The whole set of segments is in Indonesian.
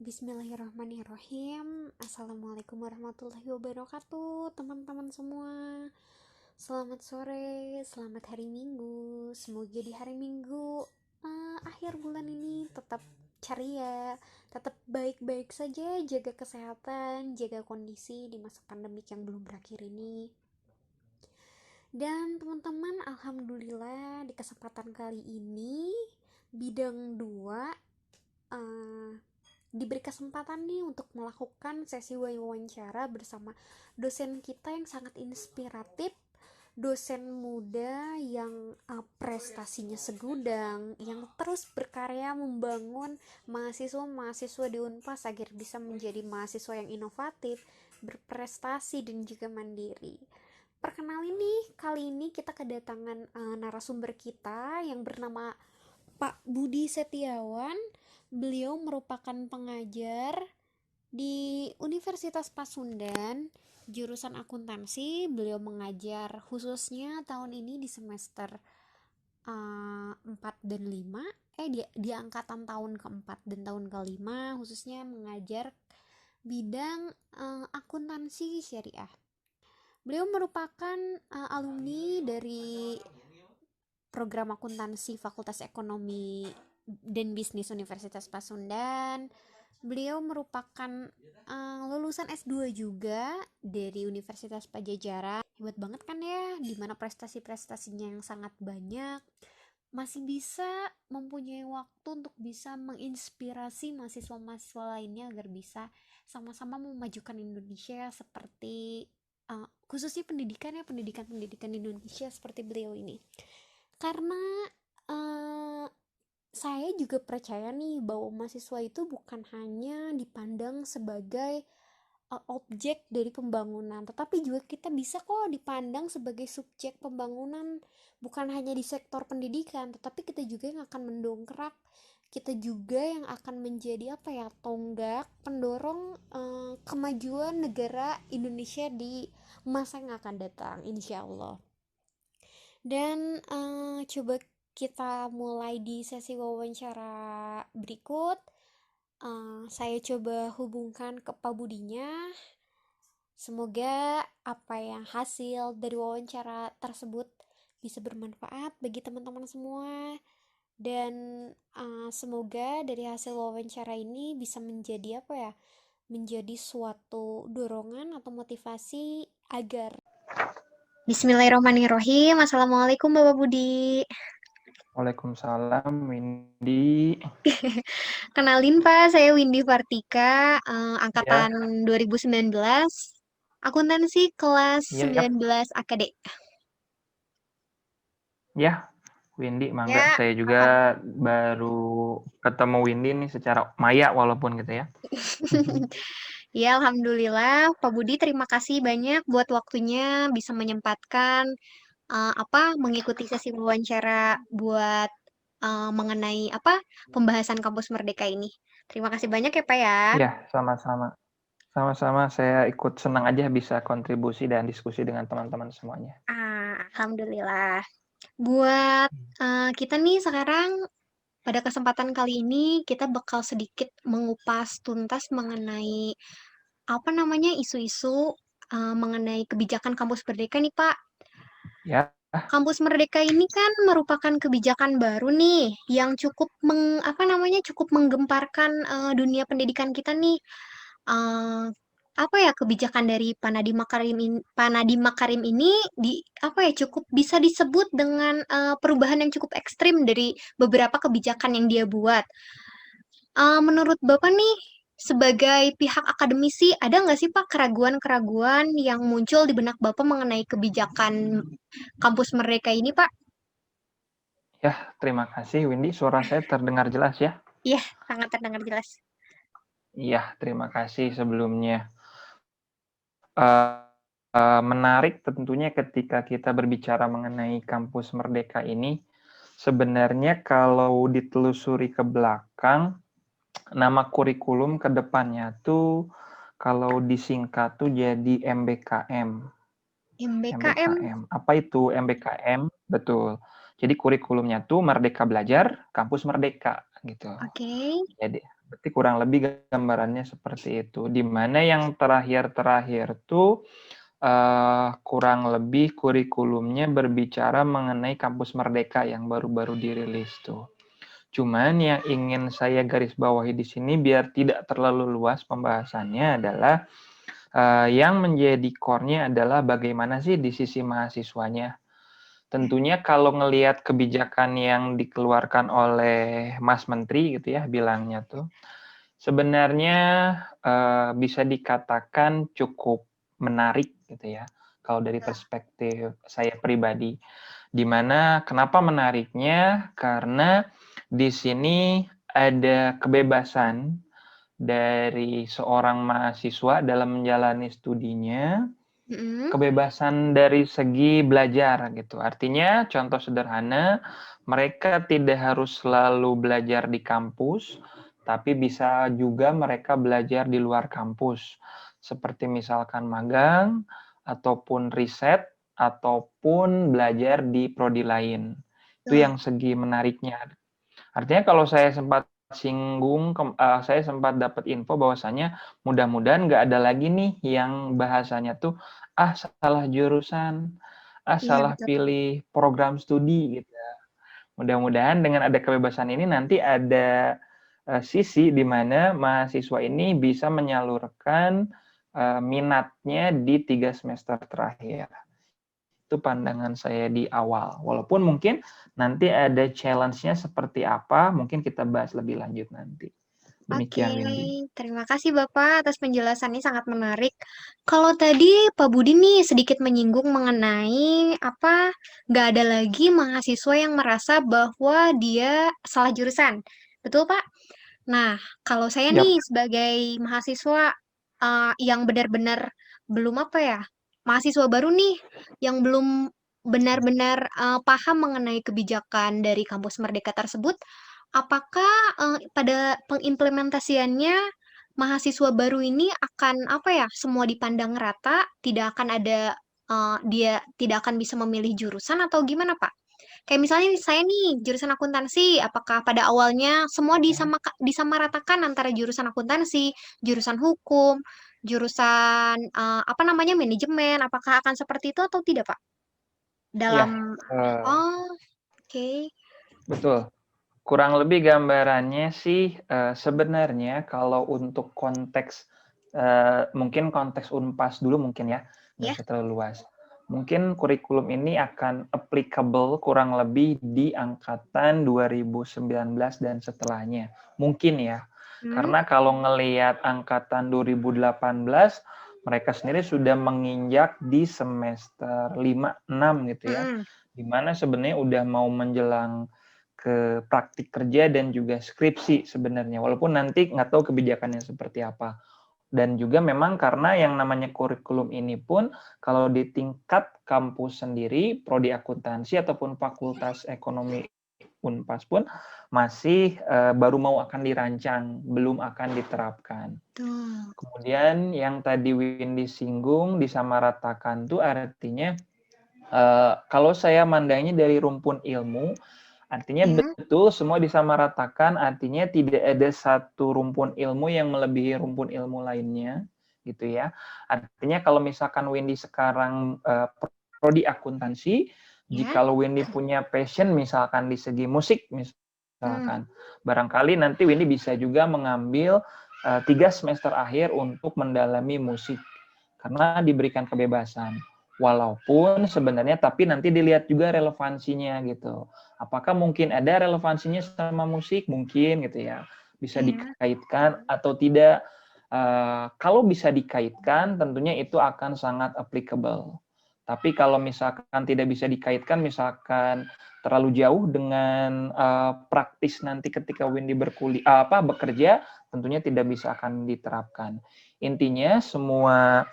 Bismillahirrahmanirrahim. Assalamualaikum warahmatullahi wabarakatuh, teman-teman semua. Selamat sore, selamat hari Minggu. Semoga di hari Minggu akhir bulan ini tetap ceria, tetap baik-baik saja, jaga kesehatan, jaga kondisi di masa pandemik yang belum berakhir ini. Dan teman-teman, alhamdulillah di kesempatan kali ini bidang 2 diberi kesempatan nih untuk melakukan sesi wawancara bersama dosen kita yang sangat inspiratif, dosen muda yang prestasinya segudang, yang terus berkarya membangun mahasiswa-mahasiswa di Unpas agar bisa menjadi mahasiswa yang inovatif, berprestasi dan juga mandiri. Perkenalin nih, kali ini kita kedatangan narasumber kita yang bernama Pak Budi Setiawan. Beliau merupakan pengajar di Universitas Pasundan, jurusan akuntansi. Beliau mengajar khususnya tahun ini di semester 4 dan 5. Di angkatan tahun keempat dan tahun kelima, khususnya mengajar bidang akuntansi syariah. Beliau merupakan alumni dari program akuntansi Fakultas Ekonomi dan Bisnis Universitas Pasundan. Beliau merupakan lulusan S2 juga dari Universitas Pajajaran. Hebat banget kan ya, dimana prestasi-prestasinya yang sangat banyak. Masih bisa mempunyai waktu untuk bisa menginspirasi mahasiswa-mahasiswa lainnya agar bisa sama-sama memajukan Indonesia seperti khususnya pendidikan Indonesia seperti beliau ini. Karena saya juga percaya nih bahwa mahasiswa itu bukan hanya dipandang sebagai objek dari pembangunan, tetapi juga kita bisa kok dipandang sebagai subjek pembangunan, bukan hanya di sektor pendidikan, tetapi kita juga yang akan mendongkrak, kita juga yang akan menjadi tonggak pendorong kemajuan negara Indonesia di masa yang akan datang, insya Allah. Dan coba kita mulai di sesi wawancara berikut. Saya coba hubungkan ke Pak Budinya. Semoga apa yang hasil dari wawancara tersebut bisa bermanfaat bagi teman-teman semua. Dan semoga dari hasil wawancara ini bisa menjadi menjadi suatu dorongan atau motivasi agar Bismillahirrahmanirrahim. Assalamualaikum Bapak Budi. Waalaikumsalam, Windy. Kenalin Pak, saya Windy Vartika, Ya, angkatan 2019, akuntansi kelas ya, 19 AKD. ya, Windy, mangga. Ya, Saya juga baru ketemu Windy nih secara maya walaupun gitu ya. ya Alhamdulillah Pak Budi terima kasih banyak buat waktunya bisa menyempatkan mengikuti sesi wawancara buat mengenai pembahasan Kampus Merdeka ini. Terima kasih banyak ya Pak ya. Ya, sama-sama. Sama-sama saya ikut senang aja bisa kontribusi dan diskusi dengan teman-teman semuanya. Alhamdulillah. Buat kita nih sekarang pada kesempatan kali ini kita bakal sedikit mengupas tuntas mengenai isu-isu mengenai kebijakan Kampus Merdeka nih Pak. Ya, Kampus Merdeka ini kan merupakan kebijakan baru nih yang cukup cukup menggemparkan dunia pendidikan kita nih. Eh, kebijakan dari Panadi Makarim ini cukup bisa disebut dengan perubahan yang cukup ekstrim dari beberapa kebijakan yang dia buat. Menurut Bapak nih, sebagai pihak akademisi, ada nggak sih Pak keraguan-keraguan yang muncul di benak Bapak mengenai kebijakan Kampus Merdeka ini Pak? ya, terima kasih Windy. Suara saya terdengar jelas ya? Iya, sangat terdengar jelas. Iya, terima kasih sebelumnya. Menarik tentunya ketika kita berbicara mengenai Kampus Merdeka ini. Sebenarnya kalau ditelusuri ke belakang, nama kurikulum ke depannya tuh kalau disingkat tuh jadi MBKM. MBKM. MBKM. Apa itu MBKM? Betul. Jadi kurikulumnya tuh Merdeka Belajar, Kampus Merdeka gitu. Oke. Jadi Berarti kurang lebih gambarannya seperti itu. Di mana yang terakhir-terakhir tuh kurang lebih kurikulumnya berbicara mengenai Kampus Merdeka yang baru-baru dirilis tuh. Cuman yang ingin saya garis bawahi di sini biar tidak terlalu luas pembahasannya adalah yang menjadi core-nya adalah bagaimana sih di sisi mahasiswanya. Tentunya kalau ngelihat kebijakan yang dikeluarkan oleh Mas Menteri gitu ya bilangnya tuh, sebenarnya bisa dikatakan cukup menarik gitu ya, kalau dari perspektif saya pribadi. Dimana kenapa menariknya? Karena di sini ada kebebasan dari seorang mahasiswa dalam menjalani studinya, kebebasan dari segi belajar gitu. Artinya contoh sederhana, mereka tidak harus selalu belajar di kampus, tapi bisa juga mereka belajar di luar kampus. Seperti misalkan magang, ataupun riset, ataupun belajar di prodi lain. Itu yang segi menariknya. Artinya kalau saya sempat singgung, saya sempat dapat info bahwasanya mudah-mudahan nggak ada lagi nih yang bahasanya tuh salah jurusan, Iya, salah betul. pilih program studi gitu. Mudah-mudahan dengan ada kebebasan ini nanti ada sisi di mana mahasiswa ini bisa menyalurkan minatnya di 3 semester terakhir. Itu pandangan saya di awal. Walaupun mungkin nanti ada challenge-nya seperti apa, mungkin kita bahas lebih lanjut nanti. Oke, Demikian, Windy. terima kasih Bapak atas penjelasannya sangat menarik. Kalau tadi Pak Budi nih sedikit menyinggung mengenai apa nggak ada lagi mahasiswa yang merasa bahwa dia salah jurusan. Betul Pak? Nah, kalau saya Yap. nih sebagai mahasiswa yang benar-benar belum apa ya, mahasiswa baru nih yang belum benar-benar paham mengenai kebijakan dari kampus Merdeka tersebut, apakah pada pengimplementasiannya mahasiswa baru ini akan apa ya, semua dipandang rata, tidak akan ada dia tidak akan bisa memilih jurusan atau gimana Pak? Kayak misalnya saya nih jurusan akuntansi, apakah pada awalnya semua disamaratakan antara jurusan akuntansi, jurusan hukum, jurusan apa namanya manajemen, apakah akan seperti itu atau tidak, Pak? Ya, Dalam oh, oke. betul. Kurang lebih gambarannya sih sebenarnya kalau untuk konteks mungkin konteks Unpas dulu mungkin ya, nggak Ya. usah terlalu luas. Mungkin kurikulum ini akan applicable kurang lebih di angkatan 2019 dan setelahnya. Mungkin ya. Hmm. Karena kalau ngelihat angkatan 2018 mereka sendiri sudah menginjak di semester 5 6 gitu ya. Mm-mm. Di mana sebenarnya udah mau menjelang ke praktik kerja dan juga skripsi sebenarnya. Walaupun nanti nggak tahu kebijakannya seperti apa. Dan juga memang karena yang namanya kurikulum ini pun kalau di tingkat kampus sendiri, prodi akuntansi ataupun fakultas ekonomi Unpas pun masih baru mau akan dirancang, belum akan diterapkan. Tuh. Kemudian yang tadi Windy singgung disamaratakan tuh artinya kalau saya mandangnya dari rumpun ilmu, artinya Ya. betul semua disamaratakan, artinya tidak ada satu rumpun ilmu yang melebihi rumpun ilmu lainnya, gitu ya. Artinya kalau misalkan Windy sekarang prodi akuntansi, Ya. jika Windy punya passion misalkan di segi musik, Hmm. misalkan, barangkali nanti Windy bisa juga mengambil 3 semester akhir untuk mendalami musik, karena diberikan kebebasan. Walaupun sebenarnya tapi nanti dilihat juga relevansinya gitu. Apakah mungkin ada relevansinya sama musik? Mungkin gitu ya. Bisa Ya. dikaitkan atau tidak. Kalau bisa dikaitkan tentunya itu akan sangat applicable. Tapi kalau misalkan tidak bisa dikaitkan, misalkan terlalu jauh dengan praktis nanti ketika Windy bekerja, tentunya tidak bisa akan diterapkan. Intinya semua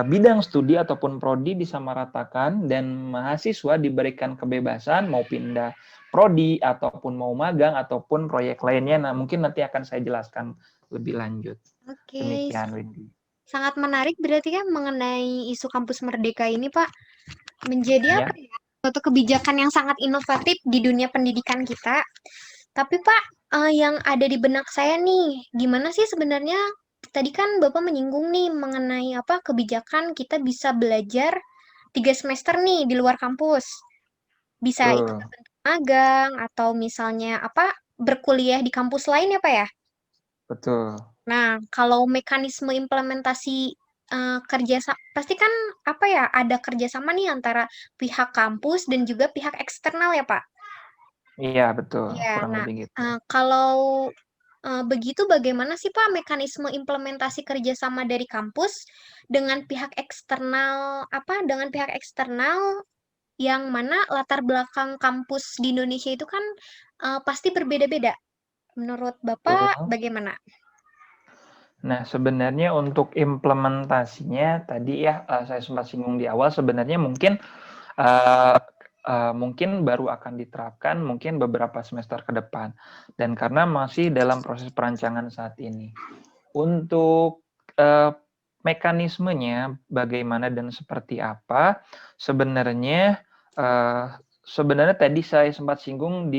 bidang studi ataupun prodi disamaratakan dan mahasiswa diberikan kebebasan mau pindah prodi ataupun mau magang ataupun proyek lainnya. Nah, mungkin nanti akan saya jelaskan lebih lanjut. Oke, Demikian, Windy. sangat menarik berarti kan mengenai isu kampus Merdeka ini, Pak. Menjadi apa Ya, ya? Suatu kebijakan yang sangat inovatif di dunia pendidikan kita. Tapi Pak, yang ada di benak saya nih, gimana sih sebenarnya tadi kan Bapak menyinggung nih mengenai apa kebijakan kita bisa belajar 3 semester nih di luar kampus. Bisa ikut Betul, magang atau misalnya apa berkuliah di kampus lain ya Pak ya? betul. Nah, kalau mekanisme implementasi kerjasama, pasti kan apa ya, ada kerjasama nih antara pihak kampus dan juga pihak eksternal ya Pak? Iya, betul. Ya, Kurang nah lebih gitu. kalau begitu bagaimana sih Pak mekanisme implementasi kerjasama dari kampus dengan pihak eksternal apa dengan pihak eksternal yang mana latar belakang kampus di Indonesia itu kan pasti berbeda-beda. Menurut Bapak Betul. bagaimana? Nah, sebenarnya untuk implementasinya tadi ya saya sempat singgung di awal sebenarnya uh, mungkin baru akan diterapkan mungkin beberapa semester ke depan dan karena masih dalam proses perancangan saat ini. Untuk mekanismenya bagaimana dan seperti apa sebenarnya sebenarnya tadi saya sempat singgung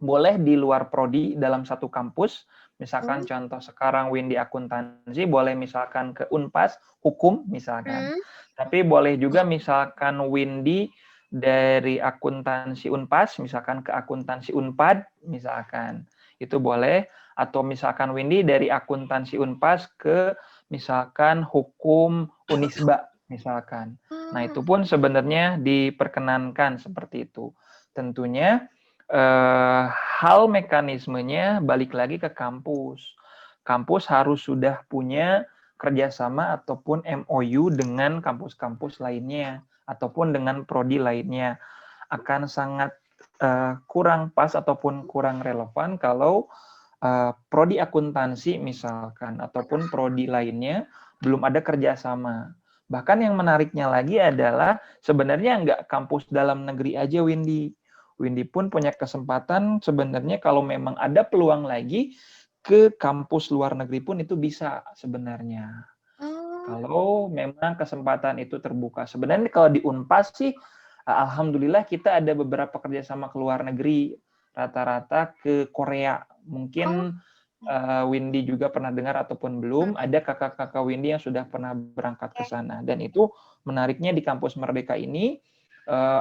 boleh di luar prodi dalam satu kampus. Misalkan Hmm, contoh sekarang Windy akuntansi boleh misalkan ke Unpas hukum misalkan. hmm, Tapi boleh juga misalkan Windy dari akuntansi Unpas misalkan ke akuntansi Unpad misalkan. Itu boleh atau misalkan Windy dari akuntansi Unpas ke misalkan hukum Unisba misalkan. Nah, itu hmm, pun sebenarnya diperkenankan seperti itu. Tentunya hal mekanismenya balik lagi ke kampus. Kampus harus sudah punya kerjasama ataupun MOU dengan kampus-kampus lainnya ataupun dengan prodi lainnya. Akan sangat kurang pas ataupun kurang relevan kalau prodi akuntansi misalkan ataupun prodi lainnya belum ada kerjasama. Bahkan yang menariknya lagi adalah sebenarnya nggak kampus dalam negeri aja Windy. Windy pun punya kesempatan sebenarnya kalau memang ada peluang lagi ke kampus luar negeri pun itu bisa sebenarnya. oh, Kalau memang kesempatan itu terbuka. Sebenarnya kalau di Unpas sih, alhamdulillah kita ada beberapa kerjasama ke luar negeri, rata-rata ke Korea. oh, Mungkin Windy juga pernah dengar ataupun belum, ada kakak-kakak Windy yang sudah pernah berangkat ke ya. sana. Dan itu menariknya di kampus Merdeka ini,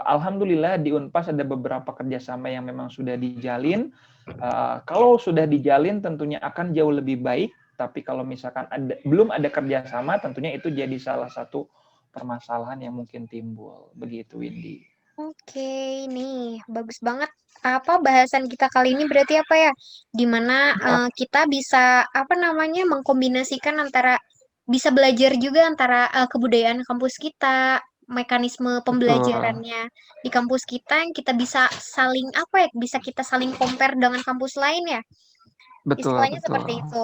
alhamdulillah di Unpas ada beberapa kerjasama yang memang sudah dijalin. Kalau sudah dijalin tentunya akan jauh lebih baik, tapi kalau misalkan belum ada kerjasama tentunya itu jadi salah satu permasalahan yang mungkin timbul. Begitu Windy. Oke, nih bagus banget. Apa bahasan kita kali ini berarti apa ya? Dimana Ya, kita bisa apa namanya mengkombinasikan antara bisa belajar juga antara kebudayaan kampus kita, mekanisme betul. pembelajarannya di kampus kita yang kita bisa saling apa ya? Bisa kita saling compare dengan kampus lain ya. Betul, Istilahnya betul. seperti itu.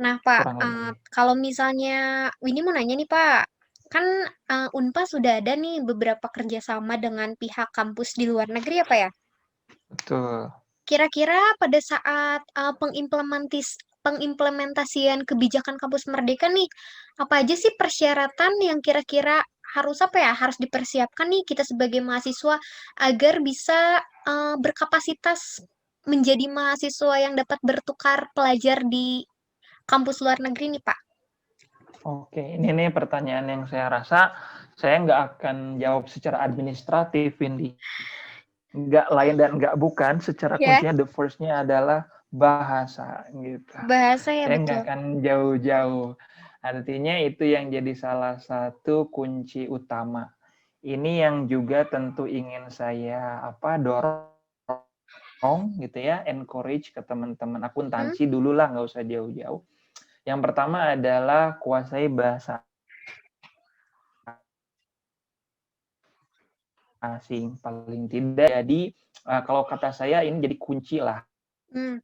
Nah, Pak, Kurang lebih. kalau misalnya Winnie mau nanya nih, Pak, kan Unpad sudah ada nih beberapa kerjasama dengan pihak kampus di luar negeri ya, Pak ya? Betul. Kira-kira pada saat pengimplementasian kebijakan kampus Merdeka nih, apa aja sih persyaratan yang kira-kira harus apa ya, harus dipersiapkan nih kita sebagai mahasiswa agar bisa berkapasitas menjadi mahasiswa yang dapat bertukar pelajar di kampus luar negeri nih, Pak. Oke, ini nih pertanyaan yang saya rasa saya nggak akan jawab secara administratif, Windy. Nggak lain dan nggak bukan, secara Ya, kuncinya the first-nya adalah bahasa gitu. bahasa ya Saya nggak betul. akan jauh-jauh. Artinya itu yang jadi salah satu kunci utama. Ini yang juga tentu ingin saya dorong gitu ya, encourage ke teman-teman Hmm? akuntansi dulu lah, nggak usah jauh-jauh. Yang pertama adalah kuasai bahasa asing paling tidak. Jadi kalau kata saya ini jadi kunci lah, Hmm.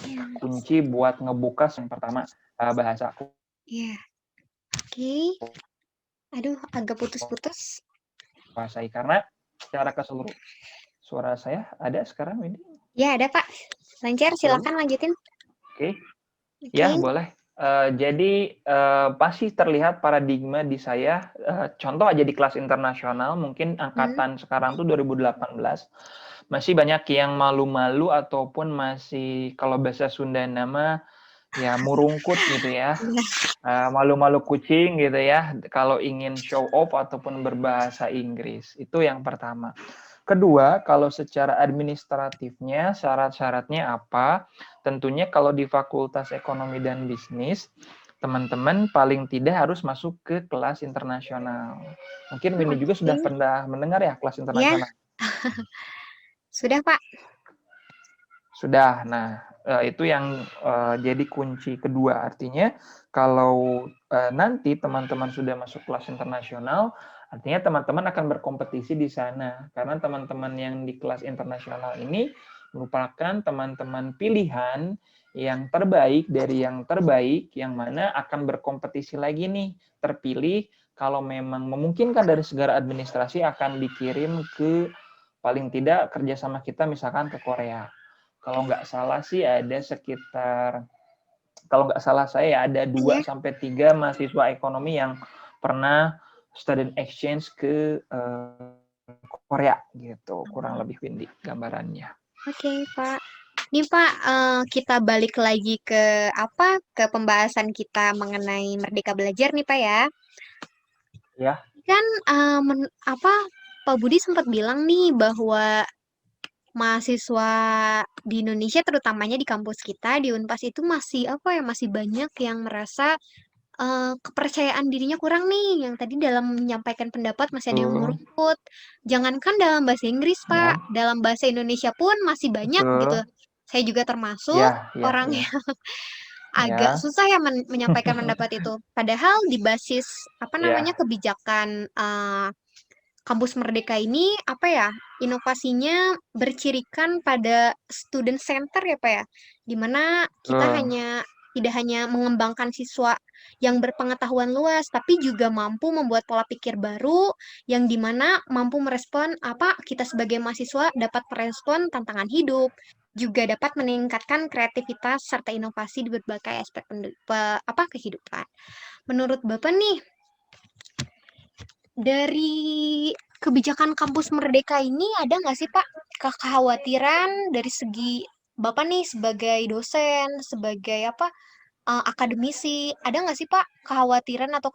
Ya, kunci buat ngebuka yang pertama bahasa ya. Oke. Aduh, agak putus-putus. kuasai karena secara keseluruhan suara saya ada sekarang ini. Ya, ada, Pak. Lancar, Halo, silakan lanjutin. oke, ya Oke. boleh. Jadi pasti terlihat paradigma di saya, contoh aja di kelas internasional, mungkin angkatan sekarang tuh 2018, masih banyak yang malu-malu ataupun masih kalau bahasa Sunda nama ya murungkut gitu ya, malu-malu kucing gitu ya, kalau ingin show off ataupun berbahasa Inggris, itu yang pertama. Kedua, kalau secara administratifnya, syarat-syaratnya apa? Tentunya kalau di Fakultas Ekonomi dan Bisnis, teman-teman paling tidak harus masuk ke kelas internasional. Mungkin Winnie juga sudah Oke. pernah mendengar ya kelas Ya, internasional. sudah Pak. Sudah. Nah, itu yang jadi kunci kedua. Artinya kalau nanti teman-teman sudah masuk kelas internasional, artinya teman-teman akan berkompetisi di sana. Karena teman-teman yang di kelas internasional ini merupakan teman-teman pilihan yang terbaik dari yang terbaik, yang mana akan berkompetisi lagi nih, terpilih kalau memang memungkinkan dari segala administrasi akan dikirim ke paling tidak kerjasama kita misalkan ke Korea. Kalau nggak salah sih ada sekitar, kalau nggak salah saya ada 2 Ya. sampai 3 mahasiswa ekonomi yang pernah student exchange ke Korea gitu, kurang lebih Windy gambarannya. Oke, Pak. Nih Pak, kita balik lagi ke apa? Ke pembahasan kita mengenai Merdeka Belajar nih Pak ya. Ya, Kan apa Pak Budi sempat bilang nih bahwa mahasiswa di Indonesia terutamanya di kampus kita di Unpas itu masih apa ya masih banyak yang merasa kepercayaan dirinya kurang nih. Yang tadi dalam menyampaikan pendapat masih ada yang betul. murungkut. Jangankan dalam bahasa Inggris, Pak, Ya, dalam bahasa Indonesia pun masih banyak gitu. betul. Saya juga termasuk Ya, ya, orang ya. yang agak Ya. susah ya menyampaikan pendapat itu. Padahal di basis apa namanya Ya. kebijakan Kampus Merdeka ini apa ya inovasinya bercirikan pada student center ya Pak ya, di mana kita Betul. hanya tidak hanya mengembangkan siswa yang berpengetahuan luas, tapi juga mampu membuat pola pikir baru yang dimana mampu merespon apa kita sebagai mahasiswa dapat merespon tantangan hidup, juga dapat meningkatkan kreativitas serta inovasi di berbagai aspek apa kehidupan. Menurut Bapak nih, dari kebijakan kampus Merdeka ini ada nggak sih Pak kekhawatiran dari segi Bapak nih sebagai dosen, sebagai apa akademisi, ada nggak sih Pak kekhawatiran atau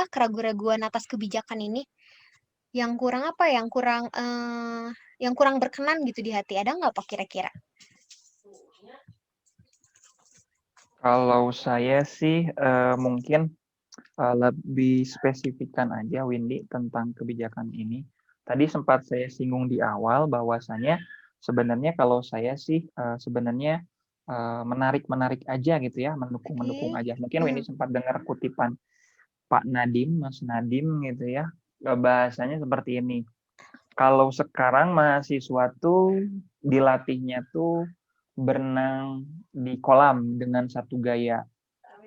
keraguan-raguan atas kebijakan ini yang kurang apa ya, yang kurang berkenan gitu di hati, ada nggak Pak kira-kira? Kalau saya sih mungkin lebih spesifikkan aja Windy tentang kebijakan ini. Tadi sempat saya singgung di awal bahwasanya sebenarnya kalau saya sih sebenarnya menarik-menarik aja gitu ya, mendukung-mendukung Oke. aja. Mungkin Windy Hmm. sempat dengar kutipan Pak Nadim, Mas Nadim gitu ya, bahasanya seperti ini. Kalau sekarang mahasiswa tuh dilatihnya tuh berenang di kolam dengan satu gaya.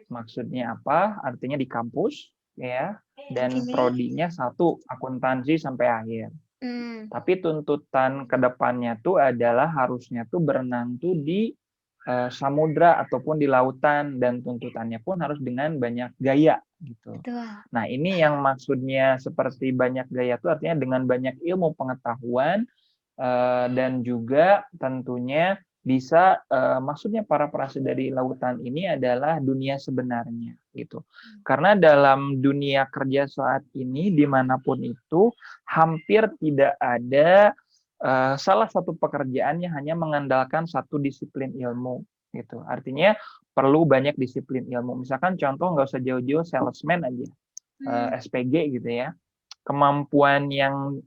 Maksudnya apa? Artinya di kampus ya, Oke. dan prodinya satu akuntansi sampai akhir. Hmm. Tapi tuntutan ke depannya tuh adalah harusnya tuh berenang tuh di samudra ataupun di lautan, dan tuntutannya pun harus dengan banyak gaya gitu. Betul. Nah, ini yang maksudnya seperti banyak gaya itu artinya dengan banyak ilmu pengetahuan, dan juga tentunya bisa maksudnya para pramugari lautan ini adalah dunia sebenarnya gitu. Karena dalam dunia kerja saat ini dimanapun itu hampir tidak ada salah satu pekerjaan yang hanya mengandalkan satu disiplin ilmu gitu. Artinya perlu banyak disiplin ilmu. Misalkan contoh nggak usah jauh-jauh salesman aja, Hmm. SPG gitu ya. Kemampuan yang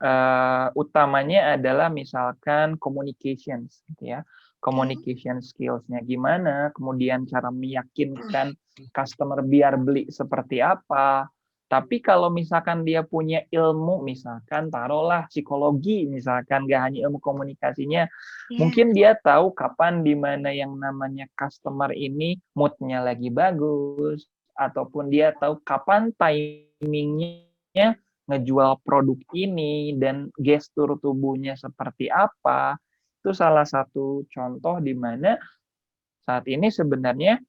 utamanya adalah misalkan communications gitu ya. Oke. Communication skills-nya gimana, kemudian cara meyakinkan customer biar beli seperti apa. Tapi kalau misalkan dia punya ilmu, misalkan taruhlah psikologi, misalkan nggak hanya ilmu komunikasinya, Ya. mungkin dia tahu kapan di mana yang namanya customer ini mood-nya lagi bagus, ataupun dia tahu kapan timingnya ngejual produk ini dan gestur tubuhnya seperti apa. Itu salah satu contoh di mana saat ini sebenarnya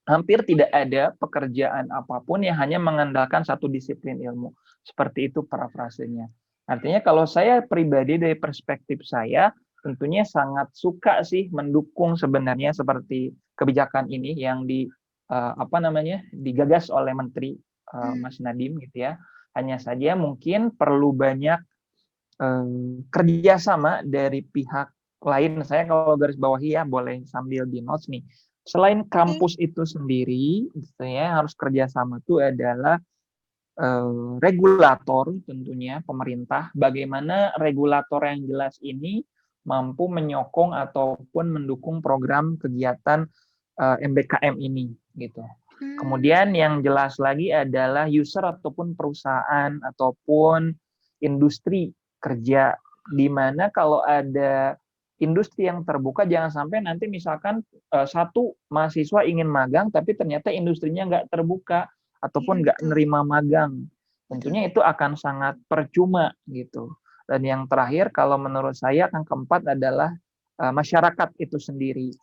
hampir tidak ada pekerjaan apapun yang hanya mengandalkan satu disiplin ilmu. Seperti itu parafrasenya. Artinya kalau saya pribadi dari perspektif saya, tentunya sangat suka sih mendukung sebenarnya seperti kebijakan ini yang digagas oleh Menteri Mas Nadiem gitu ya. Hanya saja mungkin perlu banyak kerjasama dari pihak lain. Saya kalau garis bawahi ya boleh sambil di notes nih. Selain kampus itu sendiri, saya harus kerjasama itu adalah regulator tentunya pemerintah. Bagaimana regulator yang jelas ini mampu menyokong ataupun mendukung program kegiatan MBKM ini gitu. Kemudian yang jelas lagi adalah user ataupun perusahaan ataupun industri kerja, di mana kalau ada industri yang terbuka jangan sampai nanti misalkan satu mahasiswa ingin magang tapi ternyata industrinya nggak terbuka ataupun nggak nerima magang. Tentunya itu akan sangat percuma gitu. Dan yang terakhir kalau menurut saya yang keempat adalah masyarakat itu sendiri.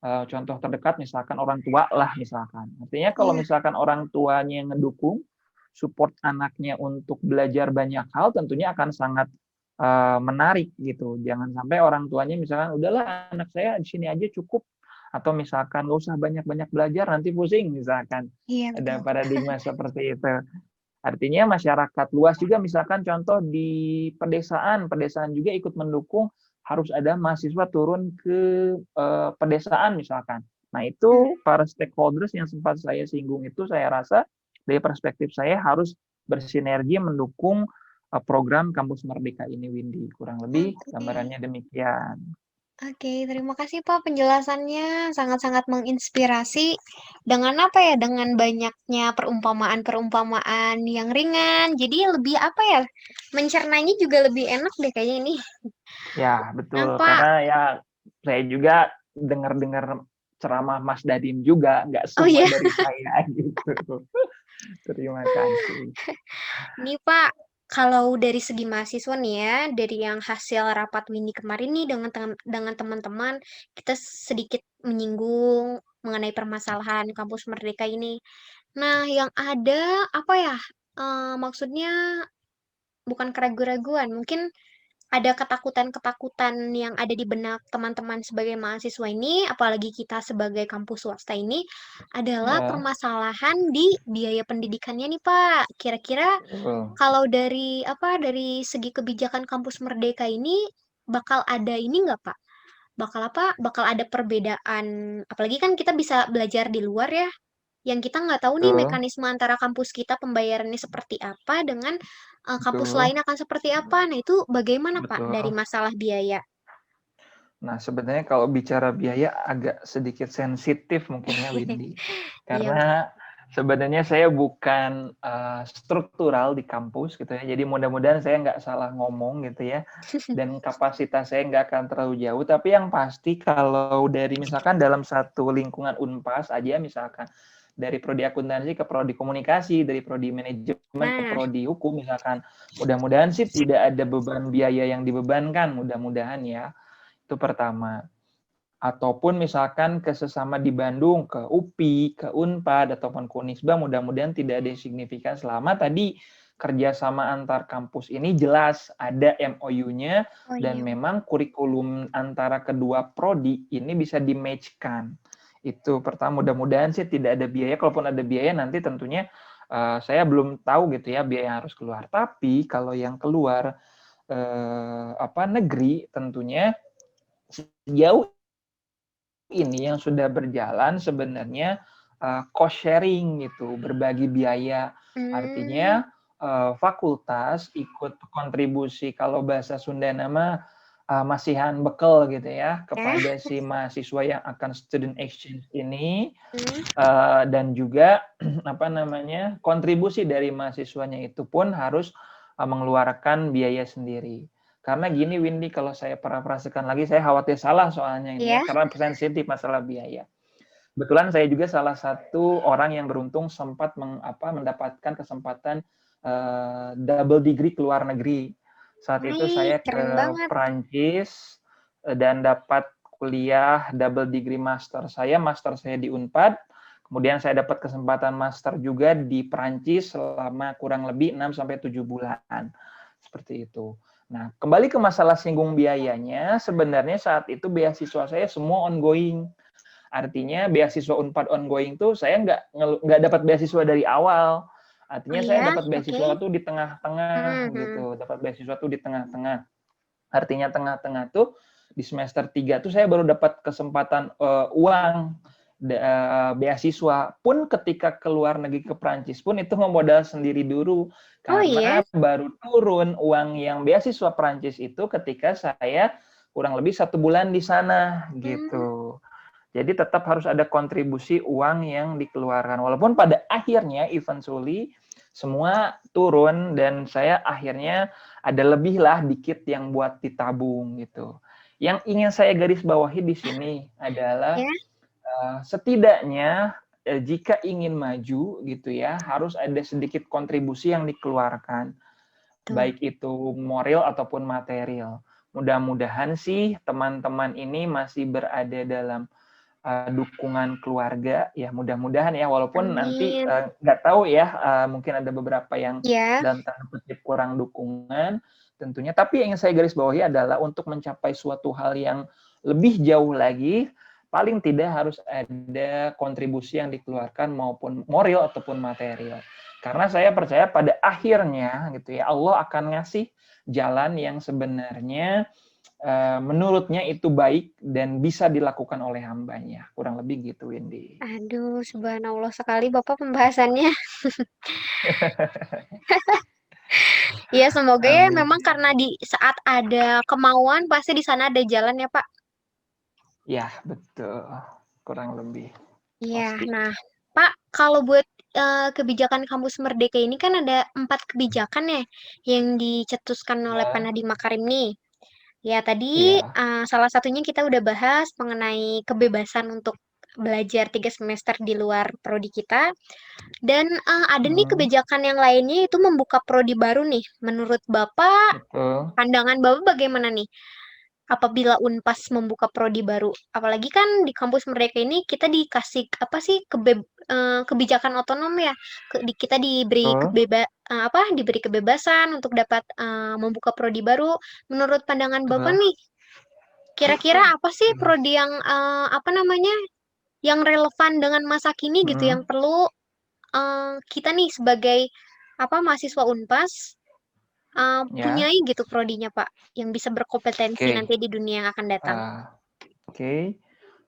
Contoh terdekat misalkan orang tua lah misalkan. Artinya kalau misalkan orang tuanya yang ngedukung, support anaknya untuk belajar banyak hal tentunya akan sangat menarik gitu. Jangan sampai orang tuanya misalkan udahlah anak saya di sini aja cukup, atau misalkan nggak usah banyak-banyak belajar nanti pusing misalkan. Ada paradigma seperti itu. Artinya masyarakat luas juga misalkan contoh di pedesaan juga ikut mendukung harus ada mahasiswa turun ke pedesaan misalkan. Nah itu para stakeholders yang sempat saya singgung itu saya rasa dari perspektif saya harus bersinergi mendukung program Kampus Merdeka ini, Windy. Kurang lebih gambarannya demikian. Oke, terima kasih Pak penjelasannya sangat-sangat menginspirasi dengan apa ya? Dengan banyaknya perumpamaan-perumpamaan yang ringan. Jadi lebih apa ya? Mencernanya juga lebih enak deh kayaknya ini. Ya, betul. Pak. Karena ya saya juga dengar-dengar ceramah Mas Dadim juga, nggak Oh semua iya. dari saya gitu. Terima kasih. Nih Pak, kalau dari segi mahasiswa nih ya, dari yang hasil rapat Windy kemarin nih dengan teman-teman, kita sedikit menyinggung mengenai permasalahan kampus Merdeka ini. Nah, yang ada apa ya? Maksudnya bukan keraguan-raguan, mungkin ada ketakutan-ketakutan yang ada di benak teman-teman sebagai mahasiswa ini, apalagi kita sebagai kampus swasta ini, adalah Ya, permasalahan di biaya pendidikannya nih Pak. Kira-kira betul. kalau dari segi kebijakan kampus Merdeka ini bakal ada ini nggak Pak? Bakal ada perbedaan, apalagi kan kita bisa belajar di luar ya, yang kita nggak tahu nih Betul, mekanisme antara kampus kita pembayarannya seperti apa dengan kampus betul, lain akan seperti apa. Nah, itu bagaimana Pak dari betul. masalah biaya? Nah, sebenarnya kalau bicara biaya agak sedikit sensitif mungkin ya, Windy. Iya, Pak. Karena sebenarnya saya bukan struktural di kampus gitu ya. Jadi mudah-mudahan saya nggak salah ngomong gitu ya. Dan kapasitas saya nggak akan terlalu jauh. Tapi yang pasti kalau dari misalkan dalam satu lingkungan Unpas aja misalkan. Dari prodi akuntansi ke prodi komunikasi, dari prodi manajemen ke Nah, prodi hukum misalkan. Mudah-mudahan sih tidak ada beban biaya yang dibebankan, mudah-mudahan ya. Itu pertama. Ataupun misalkan ke sesama di Bandung, ke UPI, ke Unpad, ataupun ke Unisba, mudah-mudahan tidak ada yang signifikan selama tadi kerjasama antar kampus ini jelas ada MOU-nya oh dan iya. memang kurikulum antara kedua prodi ini bisa di-match-kan. Itu pertama, mudah-mudahan sih tidak ada biaya. Kalaupun ada biaya nanti tentunya saya belum tahu gitu ya biaya yang harus keluar. Tapi kalau yang keluar negeri tentunya sejauh ini yang sudah berjalan sebenarnya cost sharing gitu, berbagi biaya. Hmm, Artinya fakultas ikut kontribusi kalau bahasa Sunda nama masihan bekal gitu ya ya. kepada si mahasiswa yang akan student exchange ini Hmm, dan juga kontribusi dari mahasiswanya itu pun harus mengeluarkan biaya sendiri. Karena gini Windy, kalau saya parafrasekan lagi, saya khawatir salah soalnya ini ya, iya. karena sensitif masalah biaya. Kebetulan saya juga salah satu orang yang beruntung sempat mendapatkan kesempatan double degree ke luar negeri. Saat itu Nih, saya keren ke banget. Perancis dan dapat kuliah double degree master. Master saya di Unpad, Kemudian saya dapat kesempatan master juga di Perancis selama kurang lebih 6-7 bulan. Seperti itu. Nah, kembali ke masalah singgung biayanya, sebenarnya saat itu beasiswa saya semua ongoing. Artinya beasiswa Unpad ongoing tuh saya nggak dapat beasiswa dari awal. Oh Artinya saya ya, dapat oke. beasiswa tuh di tengah-tengah Hmm. gitu. Dapat beasiswa tuh di tengah-tengah. Artinya tengah-tengah tuh di semester 3 tuh saya baru dapat kesempatan uang beasiswa. Pun ketika keluar negeri ke Prancis pun itu memodal sendiri dulu. Oh iya. Karena baru turun uang yang beasiswa Prancis itu ketika saya kurang lebih 1 bulan di sana Hmm. gitu. Jadi tetap harus ada kontribusi uang yang dikeluarkan. Walaupun pada akhirnya eventually semua turun dan saya akhirnya ada lebih lah dikit yang buat ditabung gitu. Yang ingin saya garis bawahi di sini adalah Ya. setidaknya jika ingin maju gitu ya harus ada sedikit kontribusi yang dikeluarkan, Tuh. baik itu moral ataupun material. Mudah-mudahan sih teman-teman ini masih berada dalam dukungan keluarga ya, mudah-mudahan ya, walaupun nanti Amin. nggak tahu ya, mungkin ada beberapa yang Ya. dalam tanda kutip kurang dukungan tentunya, tapi yang ingin saya garis bawahi adalah untuk mencapai suatu hal yang lebih jauh lagi paling tidak harus ada kontribusi yang dikeluarkan maupun moral ataupun material, karena saya percaya pada akhirnya gitu ya Allah akan ngasih jalan yang sebenarnya menurutnya itu baik dan bisa dilakukan oleh hambanya. Kurang lebih gitu, Windy. Aduh, subhanallah sekali Bapak pembahasannya. Ya, semoga ya Amin. memang karena di saat ada kemauan pasti di sana ada jalan ya, Pak. Ya, betul. Kurang lebih. Iya, Pasti. nah, Pak, kalau buat kebijakan kampus Merdeka ini kan ada 4 kebijakan ya yang dicetuskan oleh Pak Ya, Nadiem Makarim nih. Ya, tadi iya. salah satunya kita udah bahas mengenai kebebasan untuk belajar 3 semester di luar prodi kita. Dan ada nih Hmm, kebijakan yang lainnya itu membuka prodi baru nih. Menurut Bapak, betul. pandangan Bapak bagaimana nih? Apabila Unpas membuka prodi baru, apalagi kan di kampus Merdeka ini kita dikasih apa sih kebijakan otonom ya, kita diberi Betul. diberi kebebasan untuk dapat membuka prodi baru. Menurut pandangan Bapak Betul. nih, kira-kira apa sih prodi yang apa namanya yang relevan dengan masa kini gitu, yang Hmm, perlu kita nih sebagai apa mahasiswa Unpas ya. punyai gitu prodinya Pak, yang bisa berkompetensi Oke. nanti di dunia yang akan datang. Oke.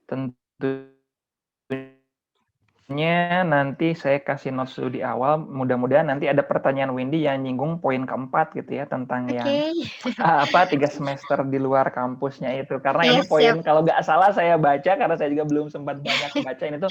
Tentunya nanti saya kasih notes dulu di awal. Mudah-mudahan nanti ada pertanyaan Windy yang nyinggung poin keempat gitu ya tentang yang Oke. 3 semester di luar kampusnya itu, karena Iya, ini siap. poin kalau nggak salah saya baca karena saya juga belum sempat banyak baca, ini tuh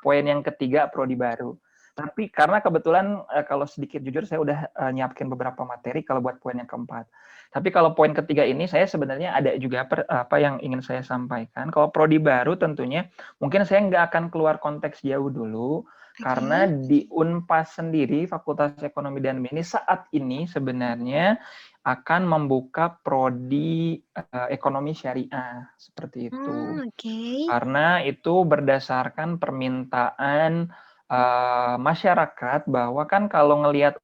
poin yang ketiga prodi baru. Tapi karena kebetulan kalau sedikit jujur saya udah nyiapin beberapa materi kalau buat poin yang keempat. Tapi kalau poin ketiga ini saya sebenarnya ada juga apa yang ingin saya sampaikan. Kalau prodi baru tentunya mungkin saya nggak akan keluar konteks jauh dulu, karena Oke. di Unpas sendiri Fakultas Ekonomi dan Bisnis saat ini sebenarnya akan membuka prodi ekonomi syariah seperti itu. Oke. Karena itu berdasarkan permintaan masyarakat, bahwa kan kalau ngelihat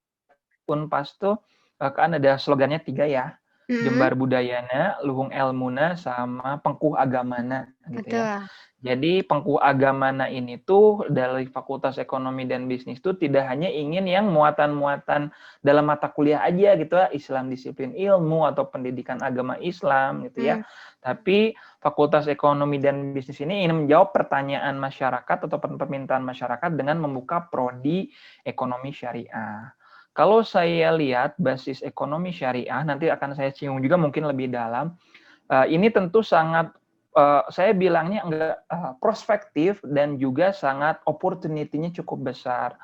Unpas tuh kan ada slogannya 3 ya. Hmm, Jembar Budayana, Luhung Elmuna, sama Pengkuh Agamana gitu ya. betul. Jadi Pengkuh Agamana ini tuh dari Fakultas Ekonomi dan Bisnis tuh tidak hanya ingin yang muatan-muatan dalam mata kuliah aja gitu ya, Islam disiplin ilmu atau pendidikan agama Islam gitu Hmm, ya. Tapi Fakultas Ekonomi dan Bisnis ini ingin menjawab pertanyaan masyarakat atau permintaan masyarakat dengan membuka prodi ekonomi syariah. Kalau saya lihat basis ekonomi syariah, nanti akan saya singgung juga mungkin lebih dalam. Ini tentu sangat, saya bilangnya enggak prospektif dan juga sangat opportunity-nya cukup besar.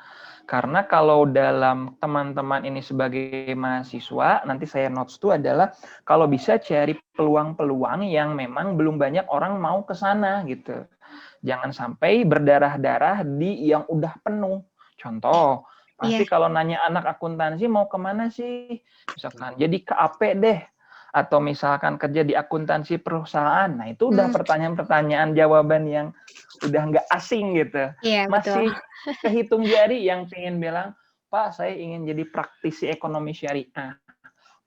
Karena kalau dalam teman-teman ini sebagai mahasiswa, nanti saya notes itu adalah kalau bisa cari peluang-peluang yang memang belum banyak orang mau ke sana gitu. Jangan sampai berdarah-darah di yang udah penuh. Contoh, iya. pasti kalau nanya anak akuntansi mau kemana sih? Misalkan jadi KAP deh, atau misalkan kerja di akuntansi perusahaan. Nah, itu udah pertanyaan-pertanyaan jawaban yang udah nggak asing gitu. Iya, betul. Masih kehitung jari yang pengen bilang, Pak, saya ingin jadi praktisi ekonomi syariah.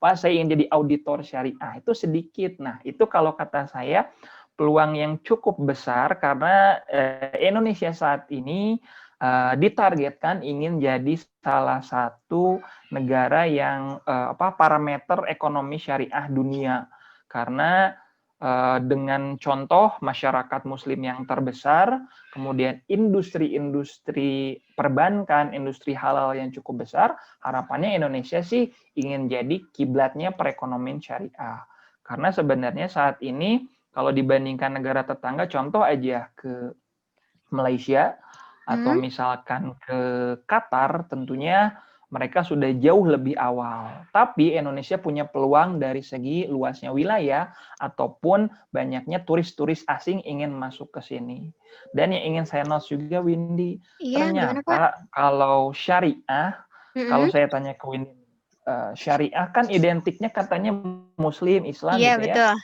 Pak, saya ingin jadi auditor syariah. Itu sedikit. Nah, itu kalau kata saya peluang yang cukup besar karena Indonesia saat ini ditargetkan ingin jadi salah satu negara yang parameter ekonomi syariah dunia. Karena dengan contoh masyarakat muslim yang terbesar, kemudian industri-industri perbankan, industri halal yang cukup besar, harapannya Indonesia sih ingin jadi kiblatnya perekonomian syariah. Karena sebenarnya saat ini kalau dibandingkan negara tetangga, contoh aja ke Malaysia atau misalkan ke Qatar, tentunya mereka sudah jauh lebih awal. Tapi Indonesia punya peluang dari segi luasnya wilayah ataupun banyaknya turis-turis asing ingin masuk ke sini. Dan yang ingin saya note juga, Windy, Iya, gimana, Pak? ternyata kalau syariah, kalau saya tanya ke Windy, syariah kan identiknya katanya Muslim, Islam Iya, gitu ya. betul.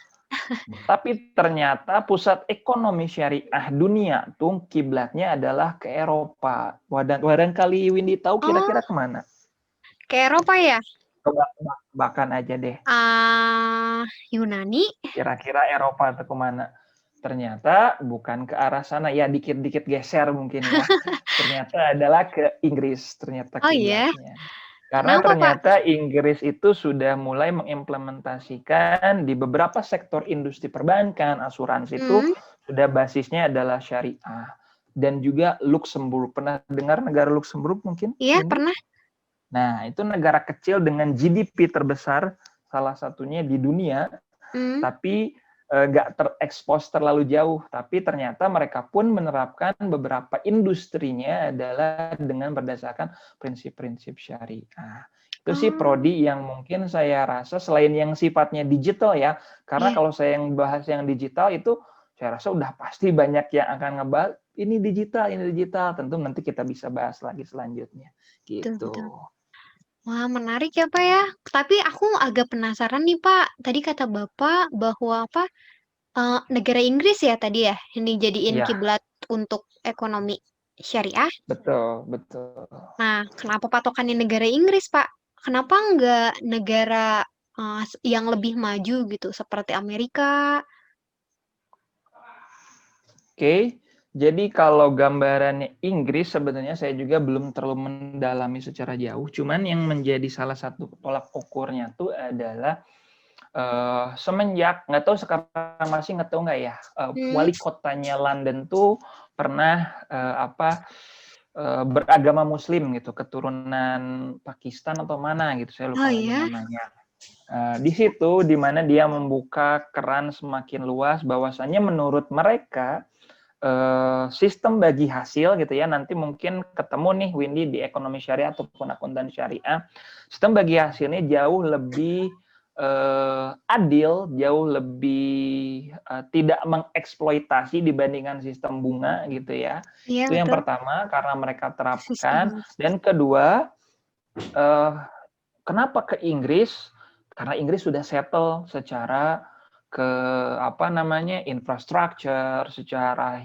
Tapi ternyata pusat ekonomi syariah dunia tuh kiblatnya adalah ke Eropa. Barangkali Windy tahu kira-kira kemana? Ke Eropa ya? Bahkan aja deh. Yunani? Kira-kira Eropa atau kemana? Ternyata bukan ke arah sana. Ya dikit-dikit geser mungkin ya. Ternyata adalah ke Inggris. Ternyata Oh iya? kiblatnya. Karena Kenapa, Pak? ternyata Inggris itu sudah mulai mengimplementasikan di beberapa sektor industri perbankan, asuransi itu sudah basisnya adalah syariah. Dan juga Luxembourg. Pernah dengar negara Luxembourg mungkin? Iya, Windy? pernah. Nah, itu negara kecil dengan GDP terbesar, salah satunya di dunia, tapi nggak terekspos terlalu jauh. Tapi ternyata mereka pun menerapkan beberapa industrinya adalah dengan berdasarkan prinsip-prinsip syariah. Itu sih prodi yang mungkin saya rasa selain yang sifatnya digital ya, karena kalau saya yang bahas yang digital itu saya rasa udah pasti banyak yang akan ngebahas ini digital. Tentu nanti kita bisa bahas lagi selanjutnya. Betul, Gitu. betul. Wah, menarik ya, Pak ya. Tapi aku agak penasaran nih, Pak. Tadi kata Bapak bahwa apa negara Inggris ya tadi ya, ini jadiin Ya, kiblat untuk ekonomi syariah. betul, betul. Nah, kenapa patokannya negara Inggris, Pak? Kenapa nggak negara yang lebih maju gitu, seperti Amerika? Oke, jadi kalau gambarannya Inggris sebenarnya saya juga belum terlalu mendalami secara jauh. Cuman yang menjadi salah satu tolak ukurnya tuh adalah semenjak nggak tahu sekarang masih nggak tahu nggak ya wali kotanya London tuh pernah beragama Muslim gitu, keturunan Pakistan atau mana gitu, saya lupa Oh lagi ya, namanya. Di situ di mana dia membuka keran semakin luas bahwasannya menurut mereka sistem bagi hasil gitu ya, nanti mungkin ketemu nih Windy di ekonomi syariah ataupun akuntan syariah, sistem bagi hasilnya jauh lebih adil, jauh lebih tidak mengeksploitasi dibandingkan sistem bunga gitu ya. iya Itu yang betul. pertama karena mereka terapkan. Sistem. Dan kedua, kenapa ke Inggris? Karena Inggris sudah settle secara ke infrastructure, secara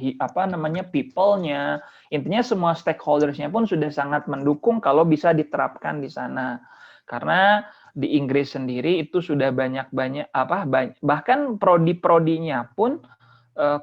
people-nya, intinya semua stakeholders-nya pun sudah sangat mendukung kalau bisa diterapkan di sana. Karena di Inggris sendiri itu sudah bahkan prodi-prodinya pun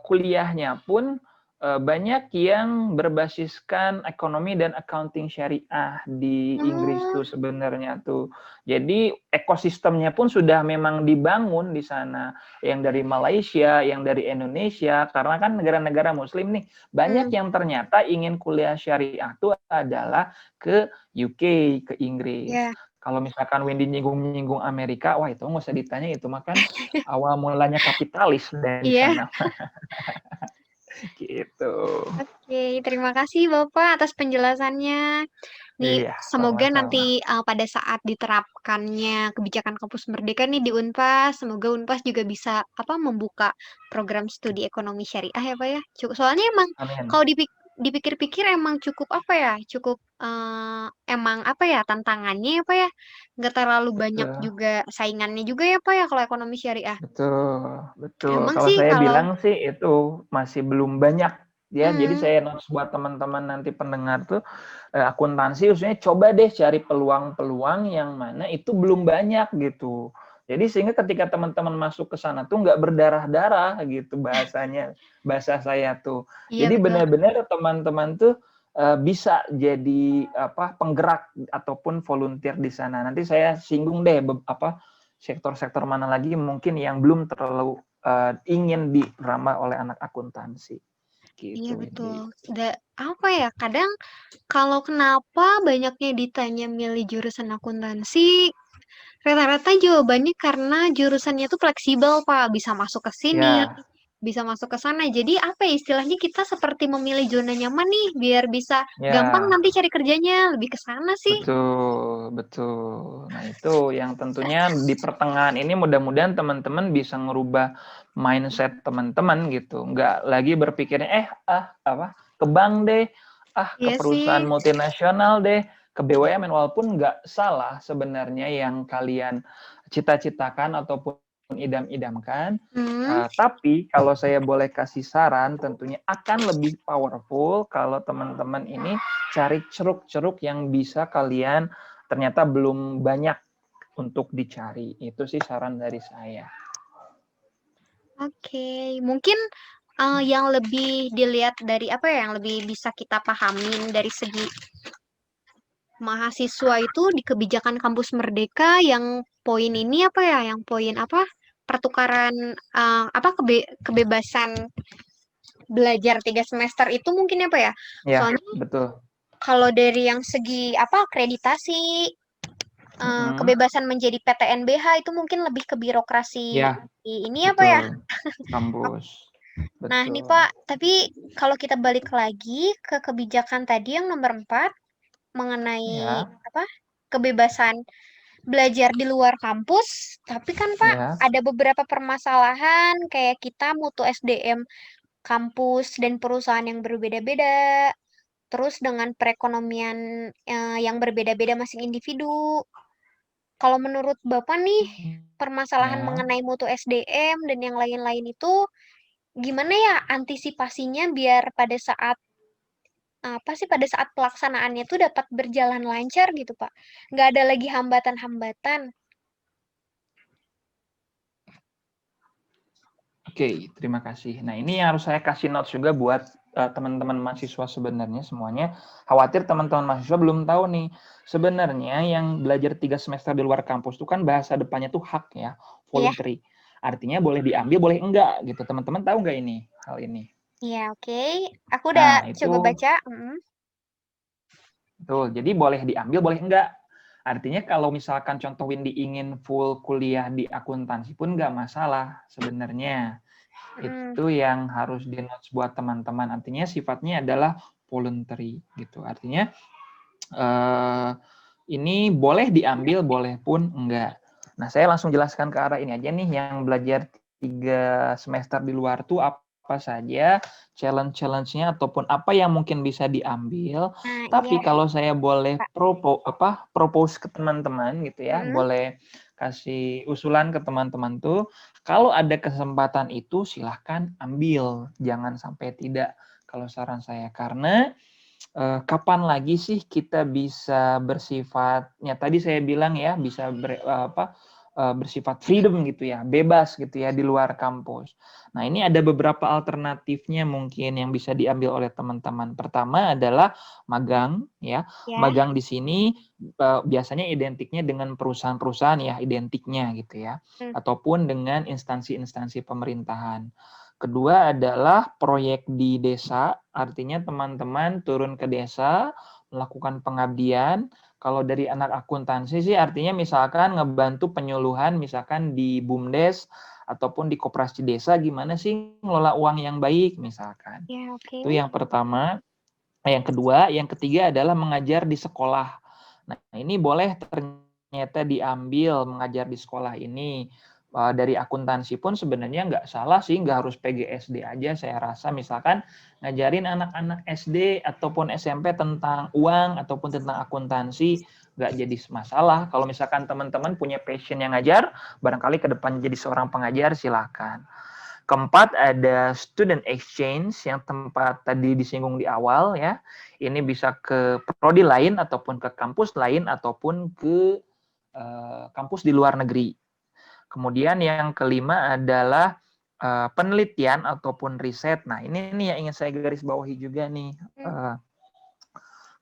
kuliahnya pun banyak yang berbasiskan ekonomi dan accounting syariah di Inggris tuh sebenarnya tuh. Jadi ekosistemnya pun sudah memang dibangun di sana. Yang dari Malaysia, yang dari Indonesia, karena kan negara-negara Muslim nih banyak yang ternyata ingin kuliah syariah tuh adalah ke UK, ke Inggris. Ya. Kalau misalkan Wendy nyinggung-nyinggung Amerika, wah itu nggak usah ditanya, itu makan awal mulanya kapitalis dari sana. Gitu. Oke, terima kasih Bapak atas penjelasannya. Nih, Iya, semoga sama-sama. nanti pada saat diterapkannya kebijakan Kampus Merdeka nih di Unpas, semoga Unpas juga bisa membuka program studi ekonomi syariah ya Pak ya. Soalnya emang Amin. kalau dipikir-pikir emang cukup apa ya? Cukup emang apa ya tantangannya apa ya? Nggak terlalu banyak Betul. juga saingannya juga ya Pak ya kalau ekonomi syariah. Betul, betul. Emang Kalau sih saya kalau bilang sih itu masih belum banyak ya. Jadi hmm, saya notes buat teman-teman nanti pendengar tuh akuntansi khususnya coba deh cari peluang-peluang yang mana itu belum banyak gitu. Jadi sehingga ketika teman-teman masuk ke sana tuh nggak berdarah-darah gitu bahasanya, bahasa saya tuh. iya Jadi betul. benar-benar teman-teman tuh bisa jadi apa penggerak ataupun volunteer di sana. Nanti saya singgung deh apa sektor-sektor mana lagi mungkin yang belum terlalu ingin diramah oleh anak akuntansi Iya gitu betul. Windy. Apa ya? Kadang kalau kenapa banyaknya ditanya milih jurusan akuntansi, rata-rata jawabannya karena jurusannya tuh fleksibel, Pak. Bisa masuk ke sini, Ya, bisa masuk ke sana. Jadi apa ya istilahnya kita seperti memilih zona nyaman nih biar bisa gampang ya, nanti cari kerjanya. Lebih ke sana sih. betul, betul. Nah, itu yang tentunya di pertengahan ini mudah-mudahan teman-teman bisa ngerubah mindset teman-teman gitu. Nggak lagi berpikirnya, apa, ke bank deh, ke Iya perusahaan sih. multinasional deh, ke BUMN, walaupun nggak salah sebenarnya yang kalian cita-citakan ataupun idam-idamkan. Hmm, Tapi kalau saya boleh kasih saran, tentunya akan lebih powerful kalau teman-teman ini cari ceruk-ceruk yang bisa kalian ternyata belum banyak untuk dicari. Itu sih saran dari saya. oke. Mungkin yang lebih dilihat dari apa ya, yang lebih bisa kita pahamin dari segi mahasiswa itu di kebijakan kampus Merdeka yang poin ini apa ya, yang poin apa pertukaran apa kebebasan belajar 3 semester itu mungkin apa ya? Ya, Soalnya betul. kalau dari yang segi apa akreditasi Mm-mm. kebebasan menjadi PTNBH itu mungkin lebih ke birokrasi Ya, ini apa ya? betul. Kampus. Nah, ini Betul. Pak, tapi kalau kita balik lagi ke kebijakan tadi yang nomor 4 mengenai Ya, apa? Kebebasan belajar di luar kampus, tapi kan Pak ya. ada beberapa permasalahan kayak kita mutu SDM kampus dan perusahaan yang berbeda-beda, terus dengan perekonomian yang berbeda-beda masing individu. Kalau menurut Bapak nih, permasalahan Ya. mengenai mutu SDM dan yang lain-lain itu gimana ya antisipasinya biar pada saat apa sih pada saat pelaksanaannya tuh dapat berjalan lancar gitu Pak. Nggak ada lagi hambatan-hambatan. Oke, terima kasih. Nah, ini yang harus saya kasih notes juga buat teman-teman mahasiswa sebenarnya semuanya. Khawatir teman-teman mahasiswa belum tahu nih. Sebenarnya yang belajar 3 semester di luar kampus itu kan bahasa depannya tuh hak ya, Iya, voluntary. Artinya boleh diambil, boleh enggak gitu. Teman-teman tahu nggak ini hal ini? iya oke. Aku udah Nah, itu coba baca. betul. Jadi boleh diambil, boleh enggak. Artinya kalau misalkan contoh Windy ingin full kuliah di akuntansi pun nggak masalah sebenarnya. Mm, Itu yang harus di notes buat teman-teman. Artinya sifatnya adalah voluntary gitu. Artinya ini boleh diambil, boleh pun enggak. Nah, saya langsung jelaskan ke arah ini aja nih yang belajar 3 semester di luar tuh apa saja challenge-challenge-nya ataupun apa yang mungkin bisa diambil. Nah, iya, Tapi kalau saya boleh Kak. propose ke teman-teman gitu ya, Mm, boleh kasih usulan ke teman-teman tuh, kalau ada kesempatan itu silahkan ambil, jangan sampai tidak. Kalau saran saya karena kapan lagi sih kita bisa bersifatnya tadi saya bilang ya bisa bersifat freedom gitu ya, bebas gitu ya di luar kampus. Nah, ini ada beberapa alternatifnya mungkin yang bisa diambil oleh teman-teman. Pertama adalah magang ya. ya. Magang di sini biasanya identiknya dengan perusahaan-perusahaan ya, identiknya gitu ya. Mm, Ataupun dengan instansi-instansi pemerintahan. Kedua adalah proyek di desa, artinya teman-teman turun ke desa, melakukan pengabdian. Kalau dari anak akuntansi sih artinya misalkan ngebantu penyuluhan misalkan di BUMDes ataupun di koperasi desa gimana sih ngelola uang yang baik misalkan. ya oke. Itu yang pertama. Yang kedua, yang ketiga adalah mengajar di sekolah. Nah, ini boleh ternyata diambil mengajar di sekolah ini dari akuntansi pun sebenarnya nggak salah sih, nggak harus PGSD aja saya rasa. Misalkan ngajarin anak-anak SD ataupun SMP tentang uang ataupun tentang akuntansi, nggak jadi masalah. Kalau misalkan teman-teman punya passion yang ngajar, barangkali ke depan jadi seorang pengajar, silakan. Keempat, ada student exchange yang tempat tadi disinggung di awal ya. Ini bisa ke prodi lain ataupun ke kampus lain ataupun ke kampus di luar negeri. Kemudian yang kelima adalah penelitian ataupun riset. Nah, ini nih yang ingin saya garis bawahi juga nih.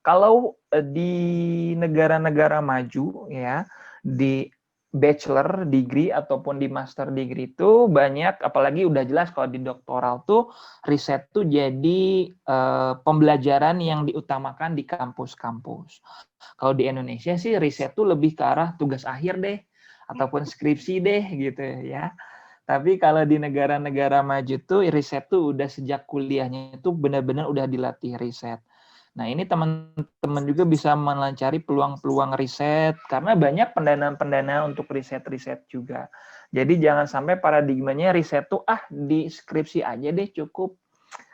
Kalau di negara-negara maju ya, di bachelor degree ataupun di master degree itu banyak, apalagi udah jelas kalau di doktoral tuh riset tuh jadi pembelajaran yang diutamakan di kampus-kampus. Kalau di Indonesia sih riset tuh lebih ke arah tugas akhir deh ataupun skripsi deh gitu ya. Tapi kalau di negara-negara maju tuh riset tuh udah sejak kuliahnya itu benar-benar udah dilatih riset. Nah, ini teman-teman juga bisa melancarkan peluang-peluang riset karena banyak pendanaan-pendanaan untuk riset-riset juga. Jadi jangan sampai paradigmanya riset tuh di skripsi aja deh cukup.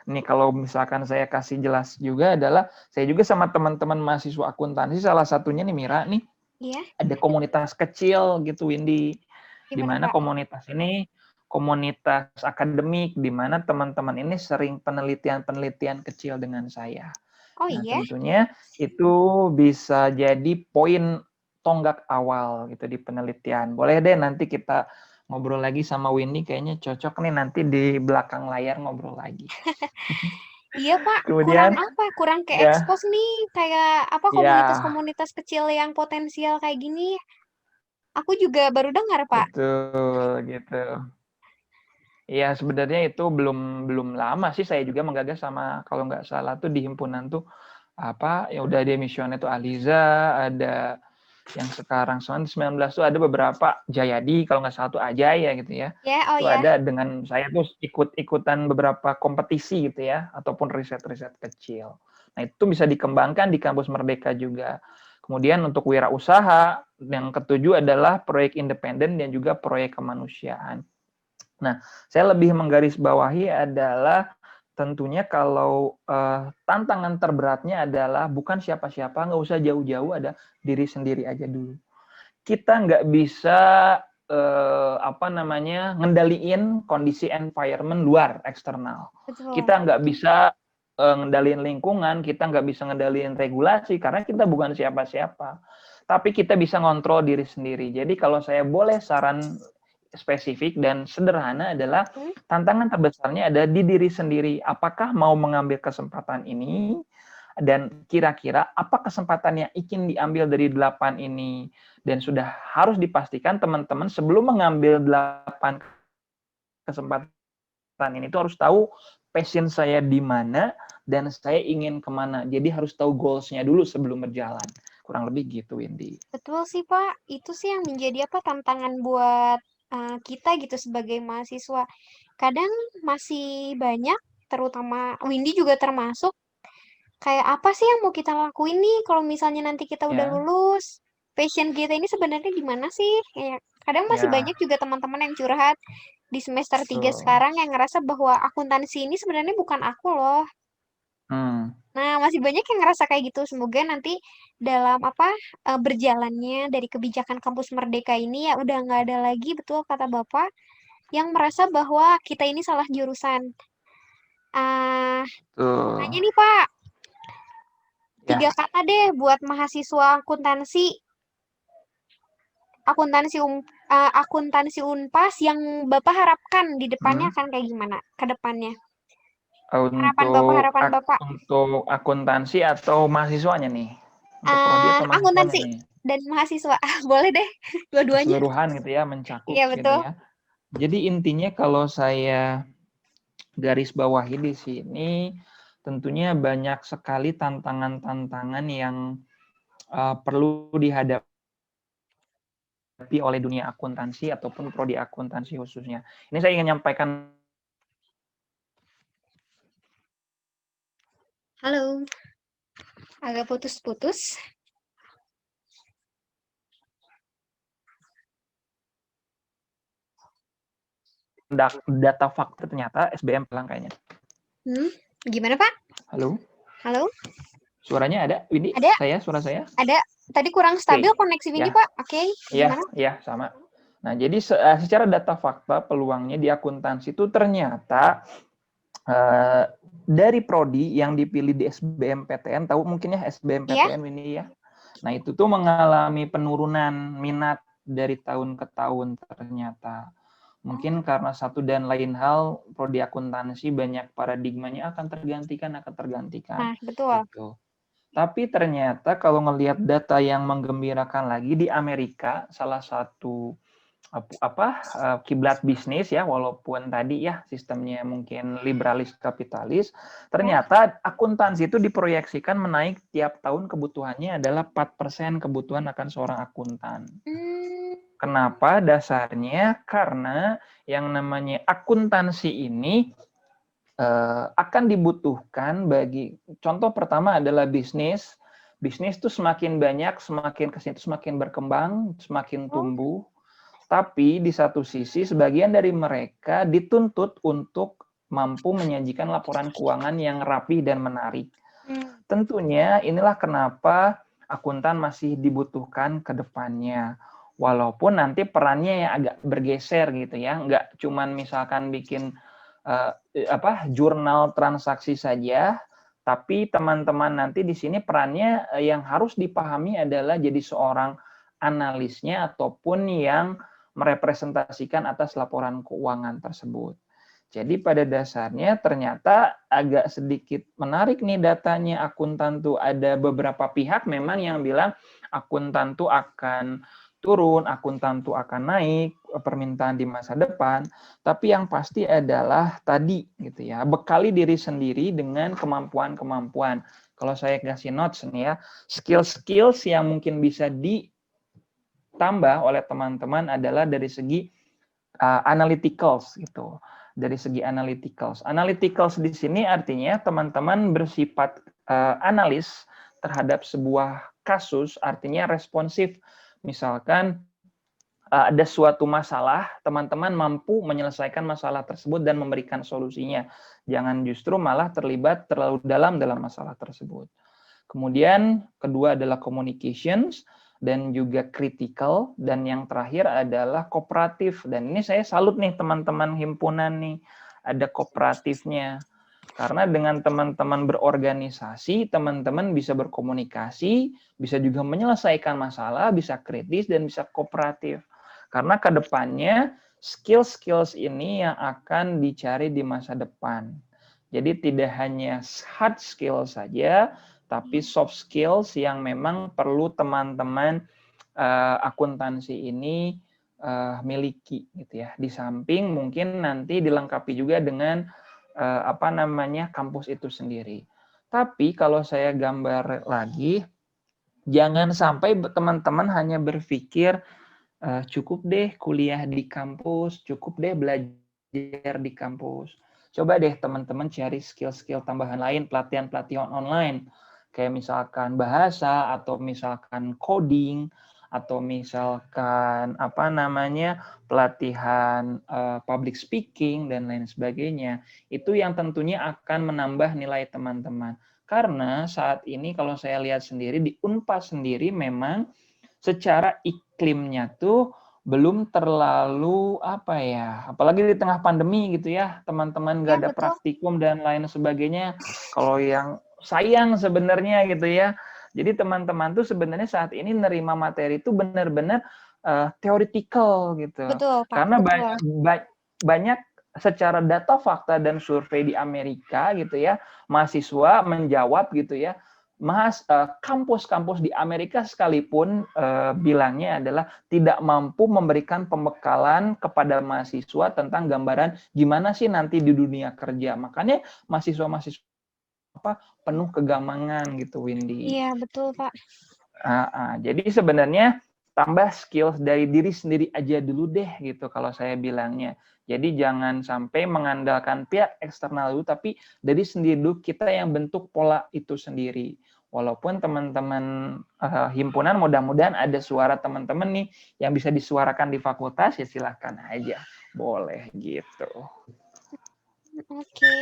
Nih kalau misalkan saya kasih jelas juga adalah saya juga sama teman-teman mahasiswa akuntansi salah satunya nih Mira nih. Iya. Ada komunitas kecil gitu Windy. Di Gimana, mana Pak? komunitas ini komunitas akademik di mana teman-teman ini sering penelitian-penelitian kecil dengan saya. Oh Nah, iya. tentunya itu bisa jadi poin tonggak awal gitu di penelitian. Boleh deh nanti kita ngobrol lagi sama Winnie, kayaknya cocok nih nanti di belakang layar ngobrol lagi. Iya, Pak. Kurang Kemudian apa? Kurang ke ya, expose nih kayak apa ya komunitas-komunitas kecil yang potensial kayak gini. Aku juga baru dengar, Pak. betul gitu. Iya sebenarnya itu belum belum lama sih saya juga menggagas sama kalau nggak salah tuh di himpunan tuh apa ya udah ada misioner tuh Aliza, ada yang sekarang 19 tuh ada beberapa Jayadi kalau nggak salah tuh Ajay ya gitu ya. Ya, oh Tuh ya. ada dengan saya tuh ikut-ikutan beberapa kompetisi gitu ya ataupun riset-riset kecil. Nah, itu bisa dikembangkan di kampus Merdeka juga. Kemudian untuk wirausaha yang ketujuh adalah proyek independen dan juga proyek kemanusiaan. Nah, saya lebih menggarisbawahi adalah tentunya kalau tantangan terberatnya adalah bukan siapa-siapa, nggak usah jauh-jauh, ada diri sendiri aja dulu. Kita nggak bisa ngendaliin kondisi environment luar eksternal. Betul. Kita nggak bisa ngendaliin lingkungan, kita nggak bisa ngendaliin regulasi karena kita bukan siapa-siapa. Tapi kita bisa ngontrol diri sendiri. Jadi kalau saya boleh saran spesifik dan sederhana adalah tantangan terbesarnya ada di diri sendiri. Apakah mau mengambil kesempatan ini dan kira-kira apa kesempatan yang ingin diambil dari 8 ini dan sudah harus dipastikan teman-teman sebelum mengambil 8 kesempatan ini itu harus tahu passion saya di mana dan saya ingin kemana. Jadi harus tahu goals-nya dulu sebelum berjalan. Kurang lebih gitu, Windy. Betul sih, Pak. Itu sih yang menjadi apa tantangan buat kita gitu sebagai mahasiswa. Kadang masih banyak, terutama Windy juga termasuk, kayak apa sih yang mau kita lakuin nih kalau misalnya nanti kita udah Ya, lulus? Passion kita ini sebenarnya di mana sih? Kayak kadang masih banyak ya, juga teman-teman yang curhat di semester 3 betul. sekarang yang ngerasa bahwa akuntansi ini sebenarnya bukan aku loh. Hmm, Nah, masih banyak yang ngerasa kayak gitu. Semoga nanti dalam apa berjalannya dari kebijakan kampus Merdeka ini ya udah nggak ada lagi betul kata Bapak yang merasa bahwa kita ini salah jurusan. Ah, nanya tuh. nih Pak, tiga Ya, kata deh buat mahasiswa akuntansi, akuntansi Unpas yang Bapak harapkan di depannya hmm. akan kayak gimana ke depannya? Harapan Bapak. Untuk akuntansi atau mahasiswanya nih? Untuk prodi atau mahasiswanya Akuntansi nih? dan mahasiswa. Boleh deh, dua-duanya. Keseluruhan gitu ya, mencakup Iya gitu betul. ya. Jadi intinya kalau saya garis bawahi di sini, tentunya banyak sekali tantangan-tantangan yang perlu dihadapi oleh dunia akuntansi ataupun prodi akuntansi khususnya. Ini saya ingin menyampaikan. Halo, agak putus-putus. data fakta ternyata SBM pelang kayaknya. Gimana Pak? Halo? Halo? Suaranya ada, Windy? Ada? Suara saya? Ada. Tadi kurang stabil koneksi Windy ya. Pak. Oke, gimana? Iya, sama. Nah, jadi secara data fakta peluangnya di akuntansi itu ternyata dari prodi yang dipilih di SBMPTN, tahu mungkin ya SBMPTN ini ya. Nah, itu tuh mengalami penurunan minat dari tahun ke tahun ternyata. Mungkin karena satu dan lain hal, prodi akuntansi banyak paradigmanya akan tergantikan. Nah, betul. Gitu. Tapi ternyata kalau ngelihat data yang menggembirakan lagi di Amerika, salah satu kiblat bisnis ya, walaupun tadi ya sistemnya mungkin liberalis kapitalis, ternyata akuntansi itu diproyeksikan menaik tiap tahun, kebutuhannya adalah 4% kebutuhan akan seorang akuntan. Kenapa? Dasarnya karena yang namanya akuntansi ini akan dibutuhkan bagi, contoh pertama adalah bisnis. Bisnis itu semakin banyak, semakin kesini semakin berkembang, semakin tumbuh. Tapi di satu sisi sebagian dari mereka dituntut untuk mampu menyajikan laporan keuangan yang rapi dan menarik. Tentunya inilah kenapa akuntan masih dibutuhkan ke depannya. Walaupun nanti perannya yang agak bergeser gitu ya, nggak cuman misalkan bikin jurnal transaksi saja, tapi teman-teman nanti di sini perannya yang harus dipahami adalah jadi seorang analisnya ataupun yang merepresentasikan atas laporan keuangan tersebut. Jadi pada dasarnya ternyata agak sedikit menarik nih datanya akuntan tuh. Ada beberapa pihak memang yang bilang akuntan tuh akan turun, akuntan tuh akan naik permintaan di masa depan. Tapi yang pasti adalah tadi gitu ya, bekali diri sendiri dengan kemampuan-kemampuan. Kalau saya kasih notes nih ya, skill-skills yang mungkin bisa ditambah oleh teman-teman adalah dari segi analyticals gitu. Dari segi analyticals. Analyticals di sini artinya teman-teman bersifat analis terhadap sebuah kasus, artinya responsif. Misalkan ada suatu masalah, teman-teman mampu menyelesaikan masalah tersebut dan memberikan solusinya. Jangan justru malah terlibat terlalu dalam masalah tersebut. Kemudian kedua adalah communications dan juga critical, dan yang terakhir adalah kooperatif. Dan ini saya salut nih teman-teman himpunan nih, ada kooperatifnya. Karena dengan teman-teman berorganisasi, teman-teman bisa berkomunikasi, bisa juga menyelesaikan masalah, bisa kritis, dan bisa kooperatif. Karena ke depannya skills-skills ini yang akan dicari di masa depan. Jadi tidak hanya hard skill saja, tapi soft skills yang memang perlu teman-teman akuntansi ini miliki gitu ya. Di samping mungkin nanti dilengkapi juga dengan kampus itu sendiri. Tapi kalau saya gambar lagi, jangan sampai teman-teman hanya berpikir cukup deh kuliah di kampus, cukup deh belajar di kampus. Coba deh teman-teman cari skill-skill tambahan lain, pelatihan-pelatihan online. Kayak misalkan bahasa, atau misalkan coding, atau misalkan pelatihan public speaking, dan lain sebagainya. Itu yang tentunya akan menambah nilai teman-teman. Karena saat ini kalau saya lihat sendiri, di Unpas sendiri memang secara iklimnya tuh belum terlalu apalagi di tengah pandemi gitu ya, teman-teman nggak ada praktikum dan lain sebagainya. Kalau yang sayang sebenarnya gitu ya. Jadi teman-teman tuh sebenarnya saat ini nerima materi itu benar-benar theoretical gitu. Betul, Pak. Karena banyak secara data fakta dan survei di Amerika gitu ya, mahasiswa menjawab gitu ya, kampus-kampus di Amerika sekalipun bilangnya adalah tidak mampu memberikan pembekalan kepada mahasiswa tentang gambaran gimana sih nanti di dunia kerja. Makanya mahasiswa-mahasiswa penuh kegamangan gitu, Windy. Iya, betul, Pak. Jadi sebenarnya tambah skills dari diri sendiri aja dulu deh gitu kalau saya bilangnya. Jadi jangan sampai mengandalkan pihak eksternal dulu, tapi dari sendiri dulu kita yang bentuk pola itu sendiri. Walaupun teman-teman himpunan mudah-mudahan ada suara teman-teman nih yang bisa disuarakan di fakultas, ya silahkan aja. boleh gitu. Oke.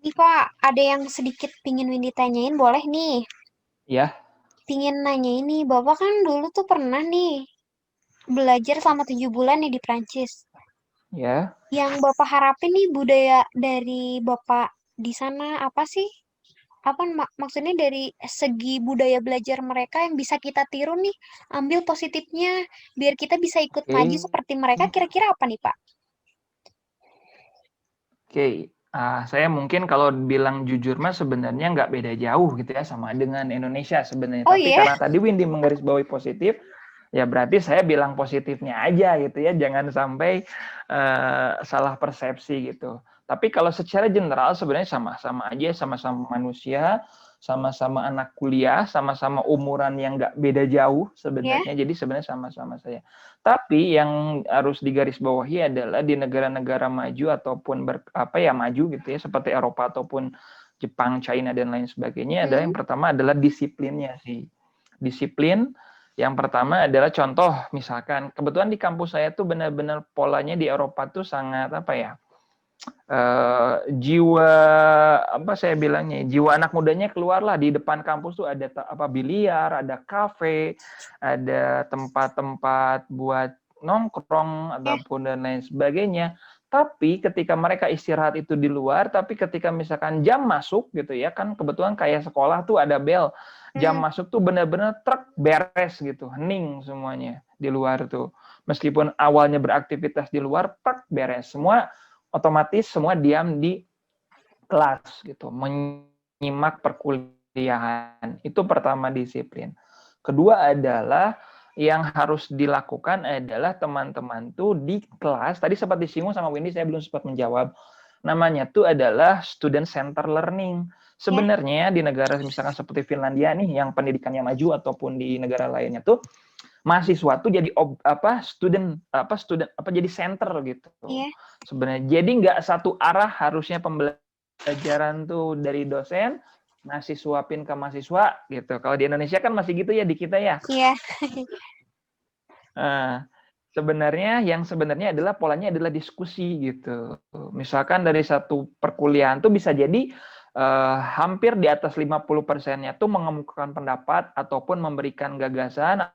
Nih Pak, ada yang sedikit pingin Windy tanyain, boleh nih? Ya, Pingin nanya ini, Bapak kan dulu tuh pernah nih belajar selama 7 bulan nih di Prancis. ya. Yang Bapak harapin nih budaya dari Bapak di sana apa sih? Apa maksudnya dari segi budaya belajar mereka yang bisa kita tiru nih, ambil positifnya, biar kita bisa ikut maju Oke. seperti mereka, kira-kira apa nih Pak? Oke, saya mungkin kalau bilang jujur mah sebenarnya nggak beda jauh gitu ya sama dengan Indonesia sebenarnya. Oh Tapi iya, karena tadi Windy menggarisbawahi positif, ya berarti saya bilang positifnya aja gitu ya. Jangan sampai salah persepsi gitu. Tapi kalau secara general sebenarnya sama-sama aja, sama-sama manusia, sama-sama anak kuliah, sama-sama umuran yang nggak beda jauh ya, sebenarnya. Jadi sebenarnya sama-sama saya. Tapi yang harus digarisbawahi adalah di negara-negara maju ataupun maju gitu ya seperti Eropa ataupun Jepang, China dan lain sebagainya adalah hmm, yang pertama adalah disiplinnya sih. Disiplin yang pertama adalah contoh misalkan kebetulan di kampus saya tuh benar-benar polanya di Eropa tuh sangat apa ya? Jiwa apa saya bilangnya jiwa anak mudanya keluarlah di depan kampus tuh ada biliar, ada kafe, ada tempat-tempat buat nongkrong ya, ataupun dan lain sebagainya. Tapi ketika mereka istirahat itu di luar, tapi ketika misalkan jam masuk gitu ya kan kebetulan kayak sekolah tuh ada bel. Jam hmm, masuk tuh benar-benar truk beres gitu, hening semuanya di luar tuh. Meskipun awalnya beraktivitas di luar, truk beres semua otomatis semua diam di kelas gitu, menyimak perkuliahan. Itu pertama disiplin. Kedua adalah yang harus dilakukan adalah teman-teman tuh di kelas, tadi sempat disinggung sama Windy, saya belum sempat menjawab. Namanya tuh adalah student center learning. ya, Sebenarnya di negara misalkan seperti Finlandia nih yang pendidikannya maju ataupun di negara lainnya tuh mahasiswa tuh jadi student jadi center gitu ya, sebenarnya. Jadi nggak satu arah harusnya pembelajaran tuh dari dosen ngasih suapin ke mahasiswa gitu. Kalau di Indonesia kan masih gitu ya di kita ya. ya, Nah, sebenarnya adalah polanya adalah diskusi gitu. Misalkan dari satu perkuliahan tuh bisa jadi hampir di atas 50%-nya tuh mengemukakan pendapat ataupun memberikan gagasan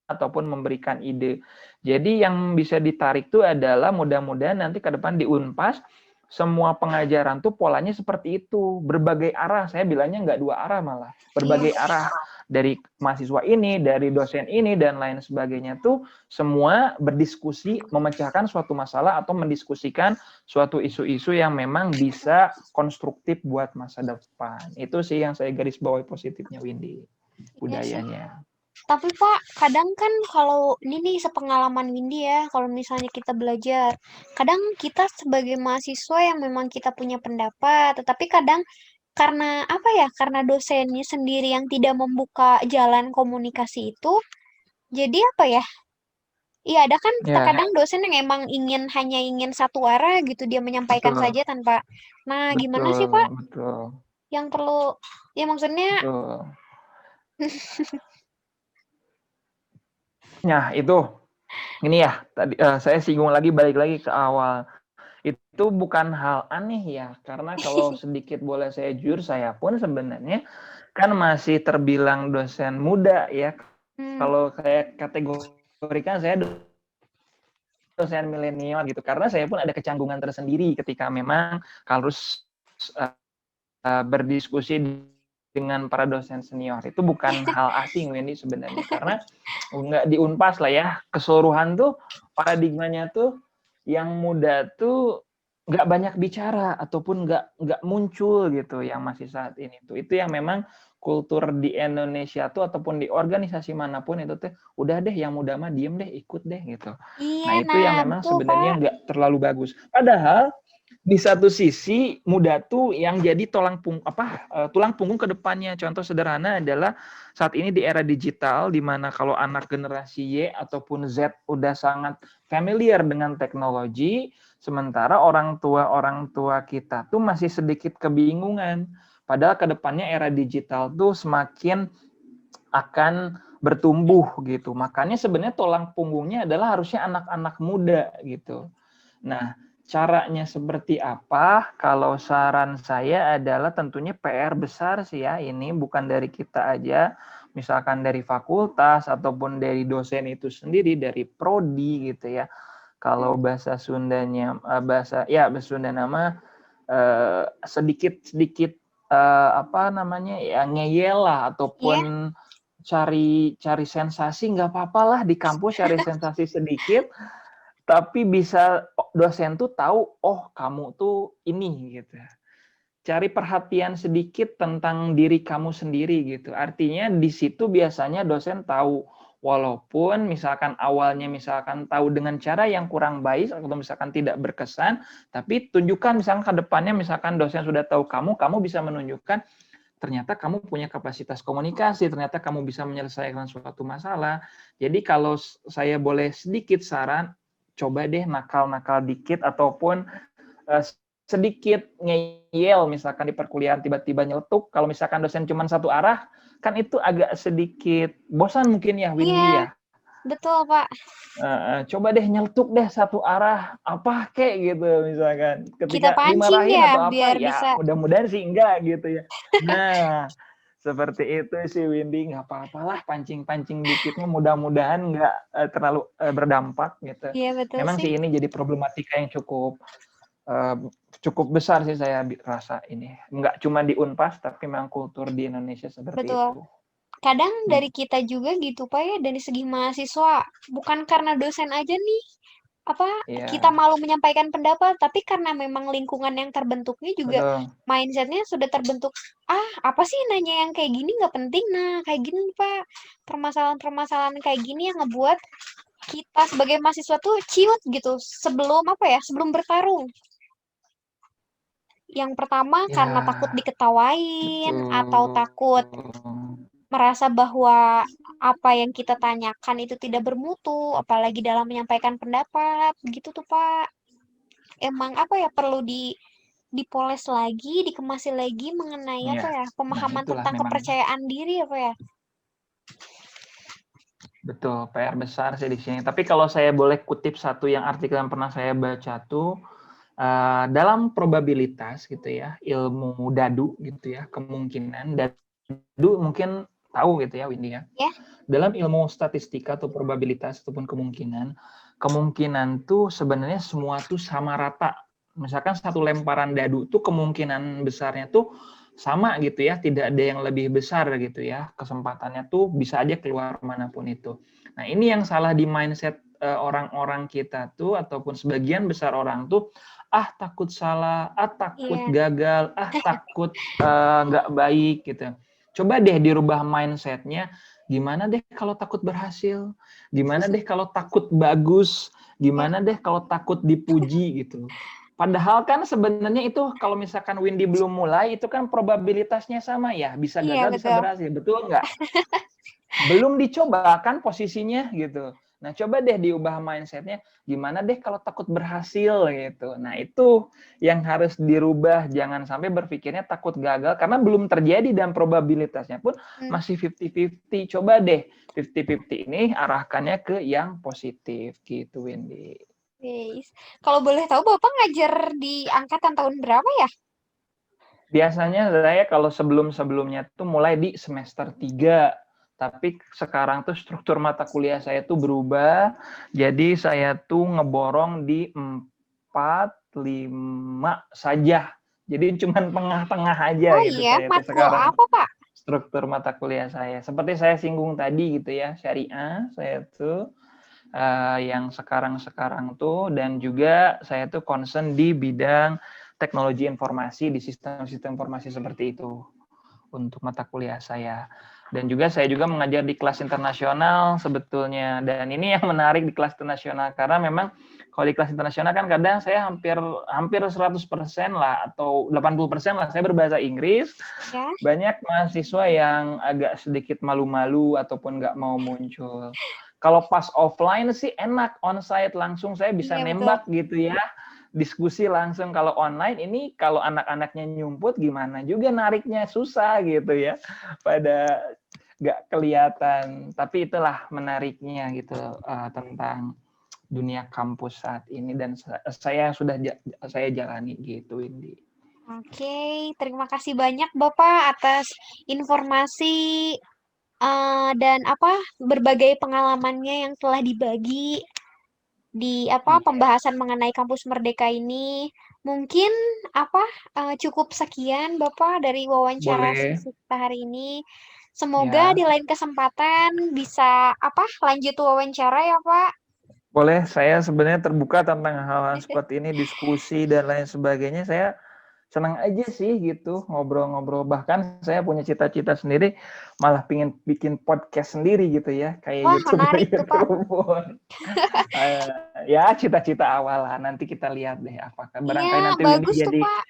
ataupun memberikan ide. Jadi yang bisa ditarik tuh adalah mudah-mudahan nanti ke depan di Unpas semua pengajaran tuh polanya seperti itu, berbagai arah. Saya bilangnya nggak dua arah malah, iya. berbagai arah dari mahasiswa ini, dari dosen ini dan lain sebagainya tuh semua berdiskusi memecahkan suatu masalah atau mendiskusikan suatu isu-isu yang memang bisa konstruktif buat masa depan. Itu sih yang saya garis bawahi positifnya Windy, Iya sih. budayanya. Tapi Pak, kadang kan kalau ini nih sepengalaman Windy ya, kalau misalnya kita belajar, kadang kita sebagai mahasiswa yang memang kita punya pendapat, tetapi kadang karena apa ya, karena dosennya sendiri yang tidak membuka jalan komunikasi itu, jadi apa ya? Iya, ada kan Ya, terkadang dosen yang emang hanya ingin satu arah gitu, dia menyampaikan betul. saja tanpa, nah gimana sih Pak Betul, betul, yang perlu, ya maksudnya, betul. Nah, itu ini ya, tadi saya singgung lagi balik lagi ke awal. Itu bukan hal aneh ya, karena kalau sedikit boleh saya jujur, saya pun sebenarnya kan masih terbilang dosen muda ya. hmm, Kalau saya kategorikan saya dosen milenial gitu, karena saya pun ada kecanggungan tersendiri ketika memang harus berdiskusi dengan para dosen senior. Itu bukan hal asing Wendy sebenarnya karena nggak di Unpas lah ya, keseluruhan tuh paradigmanya tuh yang muda tuh nggak banyak bicara ataupun nggak muncul gitu yang masih saat ini tuh. Itu yang memang kultur di Indonesia tuh ataupun di organisasi manapun itu tuh udah deh yang muda mah diem deh ikut deh gitu. iya, Nah itu nah yang memang betul Pak. sebenarnya nggak terlalu bagus. Padahal di satu sisi muda tuh yang jadi tulang punggung ke depannya. Contoh sederhana adalah saat ini di era digital di mana kalau anak generasi Y ataupun Z udah sangat familiar dengan teknologi, sementara orang tua kita tuh masih sedikit kebingungan. Padahal ke depannya era digital tuh semakin akan bertumbuh gitu. Makanya sebenarnya tulang punggungnya adalah harusnya anak-anak muda gitu. Nah, caranya seperti apa? Kalau saran saya adalah tentunya PR besar sih ya, ini bukan dari kita aja, misalkan dari fakultas ataupun dari dosen itu sendiri, dari prodi gitu ya. Kalau bahasa Sundanya bahasa Sunda nama sedikit apa namanya ya, ngeyel lah Iya, ataupun cari sensasi, nggak apa-apa lah di kampus cari sensasi sedikit, tapi bisa dosen tuh tahu, oh kamu tuh ini gitu. Cari perhatian sedikit tentang diri kamu sendiri gitu. Artinya di situ biasanya dosen tahu, walaupun misalkan awalnya misalkan tahu dengan cara yang kurang baik atau misalkan tidak berkesan, tapi tunjukkan misalkan ke depannya misalkan dosen sudah tahu kamu bisa menunjukkan ternyata kamu punya kapasitas komunikasi, ternyata kamu bisa menyelesaikan suatu masalah. Jadi kalau saya boleh sedikit saran, coba deh nakal-nakal dikit ataupun sedikit ngeyel misalkan di perkuliahan tiba-tiba nyeletuk, kalau misalkan dosen cuma satu arah, kan itu agak sedikit bosan mungkin ya Windy iya, ya. betul Pak. Coba deh nyeletuk deh satu arah apa kek gitu misalkan. Kita Ketika pancing dimarahin ya atau apa biar ya bisa. mudah-mudahan sih enggak gitu ya. Nah, seperti itu sih Windy, nggak apa-apalah pancing-pancing dikit mudah-mudahan nggak terlalu berdampak gitu. Iya betul Memang sih. sih ini jadi problematika yang cukup besar sih saya rasa ini. Nggak cuma di Unpas, tapi memang kultur di Indonesia seperti Betul. itu. Kadang Hmm. dari kita juga gitu Pak ya, dari segi mahasiswa, bukan karena dosen aja nih, apa kita Iya, malu menyampaikan pendapat, tapi karena memang lingkungan yang terbentuknya juga betul. mindsetnya sudah terbentuk, ah apa sih nanya yang kayak gini nggak penting, nah kayak gini nih, Pak, permasalahan-permasalahan kayak gini yang ngebuat kita sebagai mahasiswa tuh ciut gitu sebelum apa ya, sebelum bertarung. Yang pertama karena takut Ya, diketawain atau betul. takut merasa bahwa apa yang kita tanyakan itu tidak bermutu, apalagi dalam menyampaikan pendapat, gitu tuh Pak. Emang apa ya perlu dipoles lagi, dikemasi lagi mengenai Iya. apa ya Nah, pemahaman itulah tentang memang kepercayaan diri apa ya. betul PR besar sih di sini. Tapi kalau saya boleh kutip satu yang artikel yang pernah saya baca tuh, dalam probabilitas gitu ya, ilmu dadu gitu ya, kemungkinan dadu mungkin tahu gitu ya Windy ya. Ya, Dalam ilmu statistika atau probabilitas ataupun kemungkinan tuh sebenarnya semua tuh sama rata. Misalkan satu lemparan dadu tuh kemungkinan besarnya tuh sama gitu ya, tidak ada yang lebih besar gitu ya. Kesempatannya tuh bisa aja keluar manapun itu. Nah, ini yang salah di mindset orang-orang kita tuh ataupun sebagian besar orang tuh takut salah, takut iya, gagal, takut nggak baik gitu. Coba deh dirubah mindsetnya. Gimana deh kalau takut berhasil? Gimana deh kalau takut bagus? ya, Gimana deh kalau takut dipuji gitu? Padahal kan sebenarnya itu kalau misalkan Windy belum mulai, itu kan probabilitasnya sama ya. Bisa iya gagal, bisa betul. berhasil. Betul nggak? Belum dicoba kan posisinya gitu. Nah, coba deh diubah mindsetnya, gimana deh kalau takut berhasil gitu. Nah, itu yang harus dirubah, jangan sampai berpikirnya takut gagal, karena belum terjadi dan probabilitasnya pun Hmm, masih 50-50. Coba deh 50-50 ini arahkannya ke yang positif gitu, Wendy. yes. Kalau boleh tahu Bapak ngajar di angkatan tahun berapa ya? Biasanya saya kalau sebelum-sebelumnya tuh mulai di semester 3. Tapi sekarang tuh struktur mata kuliah saya tuh berubah. Jadi saya tuh ngeborong di 4, 5 saja. Jadi cuma tengah-tengah aja Oh gitu iya, saya tuh matkul sekarang. apa Pak? Struktur mata kuliah saya. Seperti saya singgung tadi gitu ya, syariah saya tuh yang sekarang-sekarang tuh, dan juga saya tuh concern di bidang teknologi informasi di sistem-sistem informasi seperti itu untuk mata kuliah saya. Dan juga saya juga mengajar di kelas internasional sebetulnya. Dan ini yang menarik di kelas internasional karena memang kalau di kelas internasional kan kadang saya hampir 100% lah atau 80% lah saya berbahasa Inggris. Ya, Banyak mahasiswa yang agak sedikit malu-malu ataupun nggak mau muncul. Kalau pas offline sih enak, onsite langsung saya bisa iya betul. nembak gitu ya, diskusi langsung. Kalau online ini kalau anak-anaknya nyumput gimana juga nariknya susah gitu ya. Pada nggak kelihatan. Tapi itulah menariknya gitu tentang dunia kampus saat ini dan saya sudah saya jalani gitu, Windy. Oke, terima kasih banyak Bapak atas informasi dan berbagai pengalamannya yang telah dibagi di Iya, pembahasan mengenai Kampus Merdeka ini. Mungkin cukup sekian Bapak dari wawancara boleh. sesi kita hari ini. Semoga Ya, di lain kesempatan bisa lanjut wawancara ya Pak. boleh. Saya sebenarnya terbuka tentang hal-hal seperti ini, diskusi dan lain sebagainya. Saya senang aja sih gitu ngobrol-ngobrol. Bahkan saya punya cita-cita sendiri, malah pengen bikin podcast sendiri gitu ya, kayak Wah, YouTuber menarik tuh Pak. YouTube pun. Ya cita-cita awal lah. Nanti kita lihat deh apakah Iya, barangkali nanti Windy bagus tuh Pak.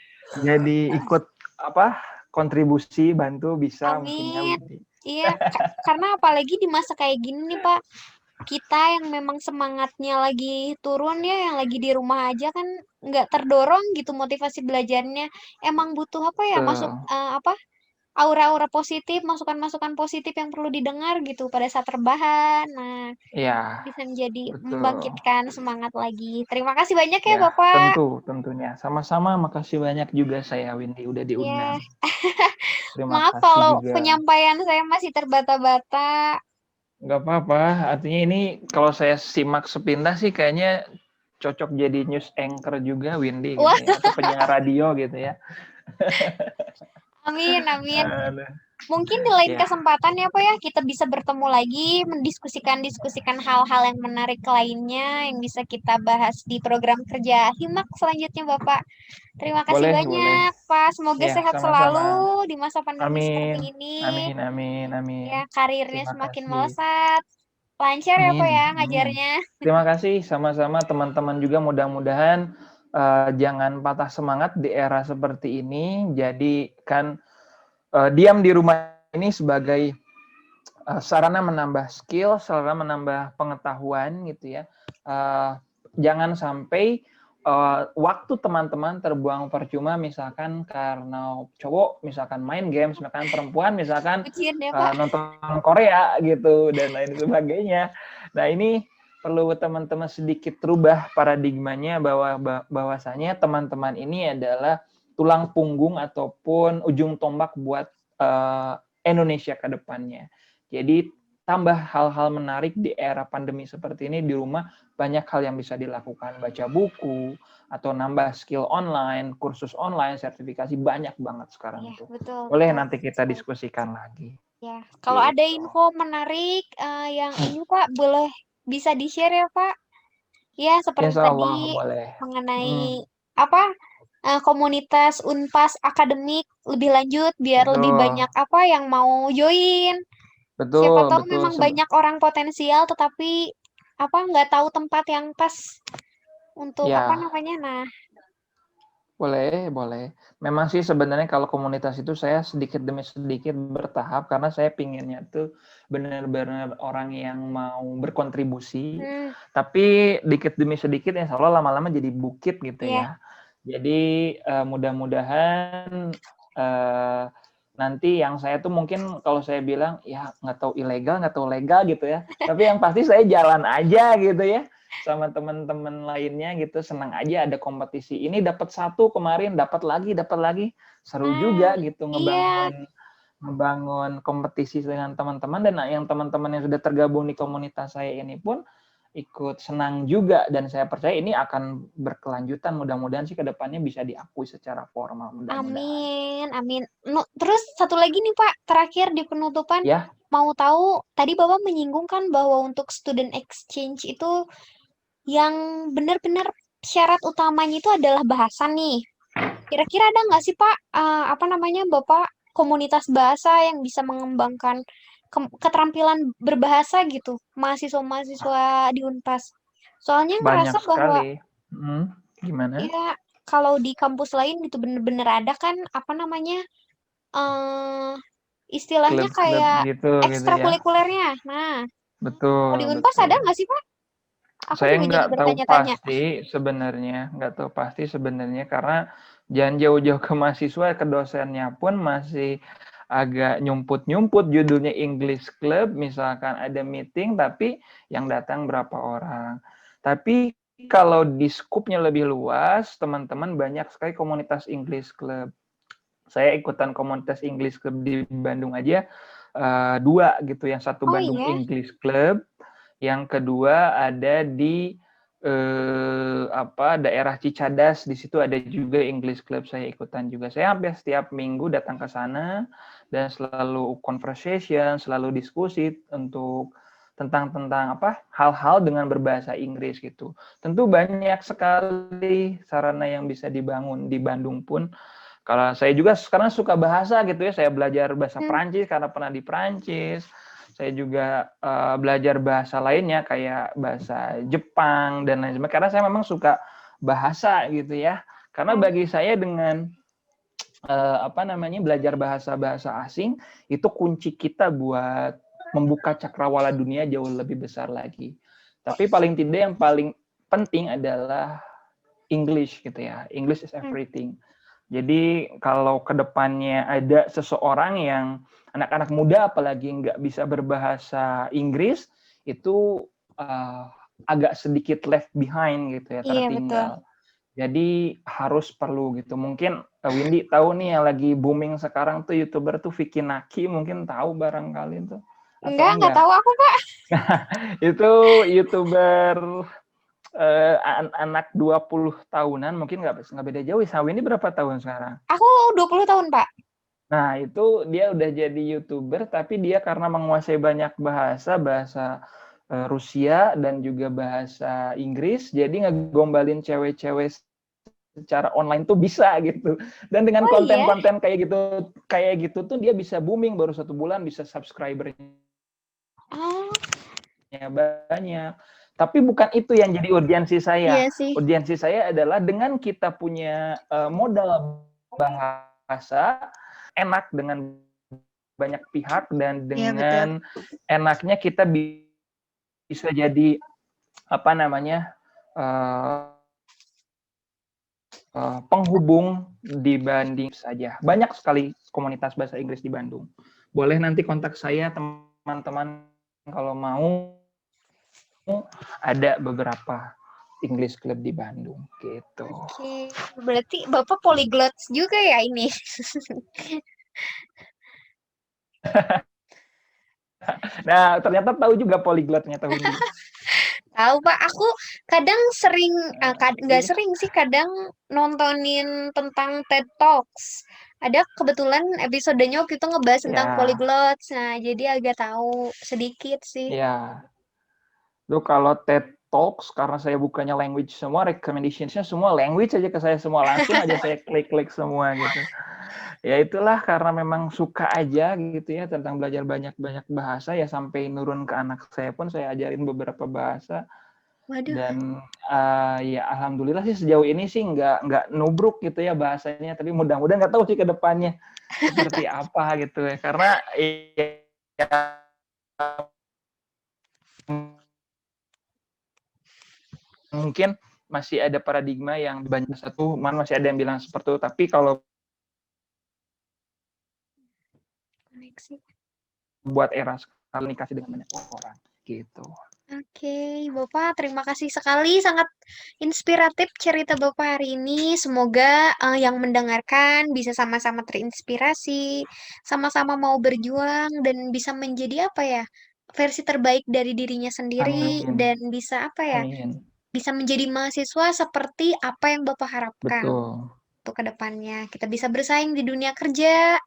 jadi ikut apa kontribusi bantu bisa mungkin ya Amin. Windy. Iya, karena apalagi di masa kayak gini nih Pak, kita yang memang semangatnya lagi turun ya, yang lagi di rumah aja kan nggak terdorong gitu motivasi belajarnya. Emang butuh masuk Betul. aura-aura positif, masukan-masukan positif yang perlu didengar gitu pada saat rebahan. Nah, Ya, bisa menjadi betul. membangkitkan semangat lagi. Terima kasih banyak ya Ya, Bapak. tentunya. Sama-sama, makasih banyak juga saya Windy udah diundang. Ya, Terima maaf kasih kalau juga. penyampaian saya masih terbata-bata. Nggak apa-apa, artinya ini kalau saya simak sepintas sih kayaknya cocok jadi news anchor juga Windy gitu Wah, ya, atau penyiar radio gitu ya. amin, amin. Aduh. Mungkin di lain Ya, kesempatan ya Pak ya, kita bisa bertemu lagi, mendiskusikan hal-hal yang menarik lainnya yang bisa kita bahas di program kerja Himak selanjutnya Bapak. Terima kasih boleh. banyak Pak, semoga Ya, sehat sama-sama. selalu di masa pandemi seperti Amin. ini. Amin. Ya, karirnya Terima semakin kasih. melesat. Lancar ya Pak ya Amin. ngajarnya. Terima kasih sama-sama teman-teman juga mudah-mudahan jangan patah semangat di era seperti ini. Jadi kan diam di rumah ini sebagai sarana menambah skill, sarana menambah pengetahuan gitu ya. Jangan sampai waktu teman-teman terbuang percuma misalkan karena cowok misalkan main games, misalkan perempuan misalkan Bucin ya Pak. nonton Korea gitu dan lain sebagainya. Nah ini perlu teman-teman sedikit rubah paradigmanya bahwasanya teman-teman ini adalah tulang punggung ataupun ujung tombak buat Indonesia ke depannya. Jadi tambah hal-hal menarik di era pandemi seperti ini di rumah, banyak hal yang bisa dilakukan, baca buku atau nambah skill online, kursus online, sertifikasi banyak banget sekarang Iya, itu. betul, Boleh betul. nanti kita diskusikan lagi. Ya, kalau ada Gitu. info menarik yang ini Pak, boleh bisa di-share ya Pak? Ya, seperti Insya tadi Allah boleh. mengenai apa komunitas Unpas akademik lebih lanjut biar lebih Betul, banyak yang mau join. Siapa betul, tahu betul. memang banyak orang potensial tetapi nggak tahu tempat yang pas untuk Ya, Nah, boleh. Memang sih sebenarnya kalau komunitas itu saya sedikit demi sedikit bertahap karena saya pinginnya tuh benar-benar orang yang mau berkontribusi. hmm, Tapi dikit demi sedikit insya Allah lama-lama jadi bukit gitu ya, ya. Jadi mudah-mudahan nanti yang saya tuh mungkin kalau saya bilang ya nggak tahu ilegal, nggak tahu legal gitu ya. Tapi yang pasti saya jalan aja gitu ya sama teman-teman lainnya gitu senang aja ada kompetisi ini dapat satu kemarin dapat lagi seru nah, juga gitu iya. ngebangun kompetisi dengan teman-teman dan yang teman-teman yang sudah tergabung di komunitas saya ini pun ikut senang juga dan saya percaya ini akan berkelanjutan mudah-mudahan sih kedepannya bisa diakui secara formal mudah-mudahan Amin, amin. Terus satu lagi nih Pak, terakhir di penutupan, ya. mau tahu tadi Bapak menyinggung kan bahwa untuk student exchange itu yang benar-benar syarat utamanya itu adalah bahasa nih. Kira-kira ada nggak sih Pak, Bapak komunitas bahasa yang bisa mengembangkan keterampilan berbahasa gitu, mahasiswa-mahasiswa di Unpas. Soalnya Banyak ngerasa bahwa sekali. Gimana ya kalau di kampus lain gitu bener-bener ada kan eh istilahnya klub-klub kayak gitu ya ekstrakurikulernya. Nah, kalau di betul Unpas ada betul. nggak sih Pak? Aku Saya juga jadi nggak tahu bertanya-tanya. pasti sebenarnya, karena jangan jauh-jauh ke mahasiswa, ke dosennya pun masih agak nyumput-nyumput judulnya English Club, misalkan ada meeting tapi yang datang berapa orang. Tapi kalau di skupnya lebih luas, teman-teman banyak sekali komunitas English Club. Saya ikutan komunitas English Club di Bandung aja dua gitu, yang satu Bandung English Club, yang kedua ada di daerah Cicadas, di situ ada juga English Club, saya ikutan juga. Saya hampir setiap minggu datang ke sana dan selalu conversation, selalu diskusi untuk tentang hal-hal dengan berbahasa Inggris gitu. Tentu banyak sekali sarana yang bisa dibangun di Bandung pun. Kalau saya juga sekarang suka bahasa gitu ya, saya belajar bahasa Prancis karena pernah di Prancis. Saya juga belajar bahasa lainnya kayak bahasa Jepang dan lain sebagainya, karena saya memang suka bahasa gitu ya. Karena bagi saya dengan belajar bahasa-bahasa asing itu kunci kita buat membuka cakrawala dunia jauh lebih besar lagi. Tapi paling tidak yang paling penting adalah English gitu ya. English is everything. Jadi kalau kedepannya ada seseorang yang anak-anak muda apalagi nggak bisa berbahasa Inggris, itu agak sedikit left behind gitu ya, tertinggal. Jadi harus perlu gitu. Mungkin Windy tahu nih yang lagi booming sekarang tuh YouTuber tuh Vicky Naki, mungkin tahu barangkali tuh. Enggak tahu aku, Pak. Itu YouTuber anak 20 tahunan, mungkin nggak beda jauh. Sawi ini berapa tahun sekarang? Aku 20 tahun, Pak. Nah, itu dia udah jadi YouTuber, tapi dia karena menguasai banyak bahasa Rusia dan juga bahasa Inggris, jadi ngegombalin cewek-cewek secara online tuh bisa gitu. Dan dengan konten-konten kayak gitu tuh dia bisa booming, baru 1 bulan bisa subscribernya banyak. Tapi bukan itu yang jadi urgensi saya. Urgensi saya adalah dengan kita punya modal bahasa, enak dengan banyak pihak, dan dengan enaknya kita bisa jadi penghubung dibanding saja. Banyak sekali komunitas bahasa Inggris di Bandung. Boleh nanti kontak saya teman-teman kalau mau. Ada beberapa English Club di Bandung gitu. Oke, berarti Bapak polyglot juga ya ini? Nah, ternyata tahu juga polyglotnya tahu ini. Tahu, Pak. Aku kadang sering, nggak sering sih, kadang nontonin tentang TED Talks. Ada kebetulan episodenya waktu itu ngebahas tentang polyglot. Nah, jadi agak tahu sedikit sih. Ya. Loh, kalau TED Talks, karena saya bukannya language semua, recommendation-nya semua language aja ke saya semua. Langsung aja saya klik-klik semua gitu. Ya itulah, karena memang suka aja gitu ya tentang belajar banyak-banyak bahasa, ya sampai nurun ke anak saya pun saya ajarin beberapa bahasa. Dan ya alhamdulillah sih sejauh ini sih nggak nubruk gitu ya bahasanya, tapi mudah-mudahan nggak tahu sih ke depannya seperti apa gitu ya, karena ya, mungkin masih ada paradigma yang banyak satu, masih ada yang bilang seperti itu, tapi kalau buat era komunikasi dengan banyak orang gitu. Oke, Bapak, terima kasih sekali, sangat inspiratif cerita Bapak hari ini. Semoga yang mendengarkan bisa sama-sama terinspirasi, sama-sama mau berjuang dan bisa menjadi versi terbaik dari dirinya sendiri. Amin. Dan bisa Amin. bisa menjadi mahasiswa seperti apa yang Bapak harapkan. Betul. Untuk kedepannya kita bisa bersaing di dunia kerja.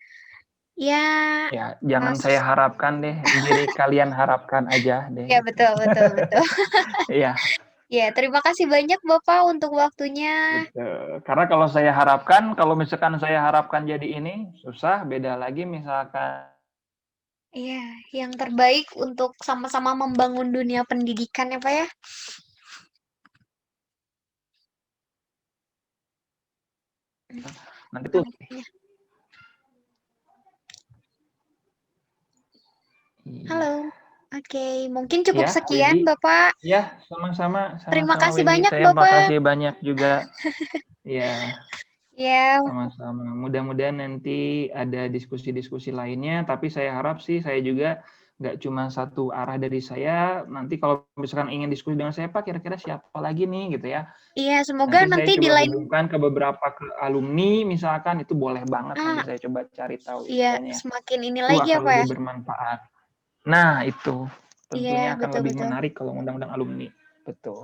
Ya, jangan saya harapkan deh, diri kalian harapkan aja deh. Ya, betul. Iya. Ya, terima kasih banyak Bapak untuk waktunya. Betul. Karena kalau saya harapkan, kalau misalkan saya harapkan jadi ini, susah, beda lagi misalkan. Iya, yang terbaik untuk sama-sama membangun dunia pendidikan ya Pak ya. Nanti tuh. Halo. Oke, mungkin cukup Ya, sekian Windy. Bapak. Ya, sama-sama. Terima kasih Windy. banyak Saya Bapak. makasih banyak juga. Ya. Ya, Sama-sama. Mudah-mudahan nanti ada diskusi-diskusi lainnya, tapi saya harap sih saya juga nggak cuma satu arah dari saya. Nanti kalau misalkan ingin diskusi dengan saya, Pak, kira-kira siapa lagi nih gitu ya. iya semoga Nanti saya nanti di coba lain hubungkan ke beberapa alumni, misalkan itu boleh banget nanti ah saya coba cari tahu iya infonya. semakin ini Itu lagi akan apa ya? lebih bermanfaat. Nah, itu Iya tentunya akan lebih betul-betul. menarik kalau undang-undang alumni. Betul.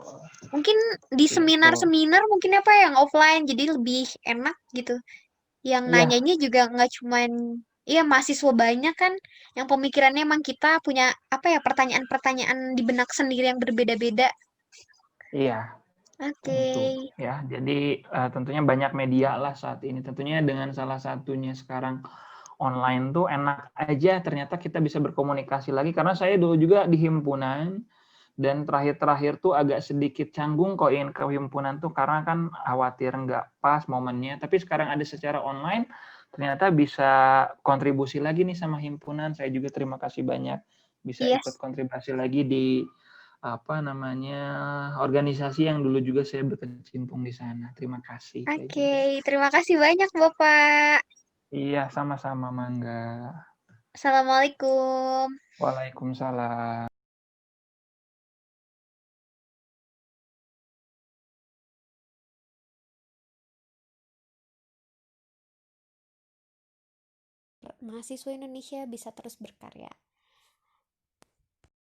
Mungkin di Gitu. seminar-seminar mungkin apa yang offline jadi lebih enak gitu. Yang Iya, nanyanya juga nggak cuman iya mahasiswa banyak kan yang pemikirannya emang kita punya apa ya pertanyaan-pertanyaan di benak sendiri yang berbeda-beda. iya. Oke. Tentu ya. Jadi tentunya banyak media lah saat ini. Tentunya dengan salah satunya sekarang online tuh enak aja ternyata kita bisa berkomunikasi lagi karena saya dulu juga di himpunan dan terakhir-terakhir tuh agak sedikit canggung kok ingin ke himpunan tuh karena kan khawatir nggak pas momennya. Tapi sekarang ada secara online ternyata bisa kontribusi lagi nih sama himpunan. Saya juga terima kasih banyak bisa Iya. ikut kontribusi lagi di apa namanya organisasi yang dulu juga saya berkecimpung di sana. Terima kasih saya Oke, juga. terima kasih banyak Bapak. Iya, sama-sama Mangga. Assalamualaikum. Waalaikumsalam. Mahasiswa Indonesia bisa terus berkarya.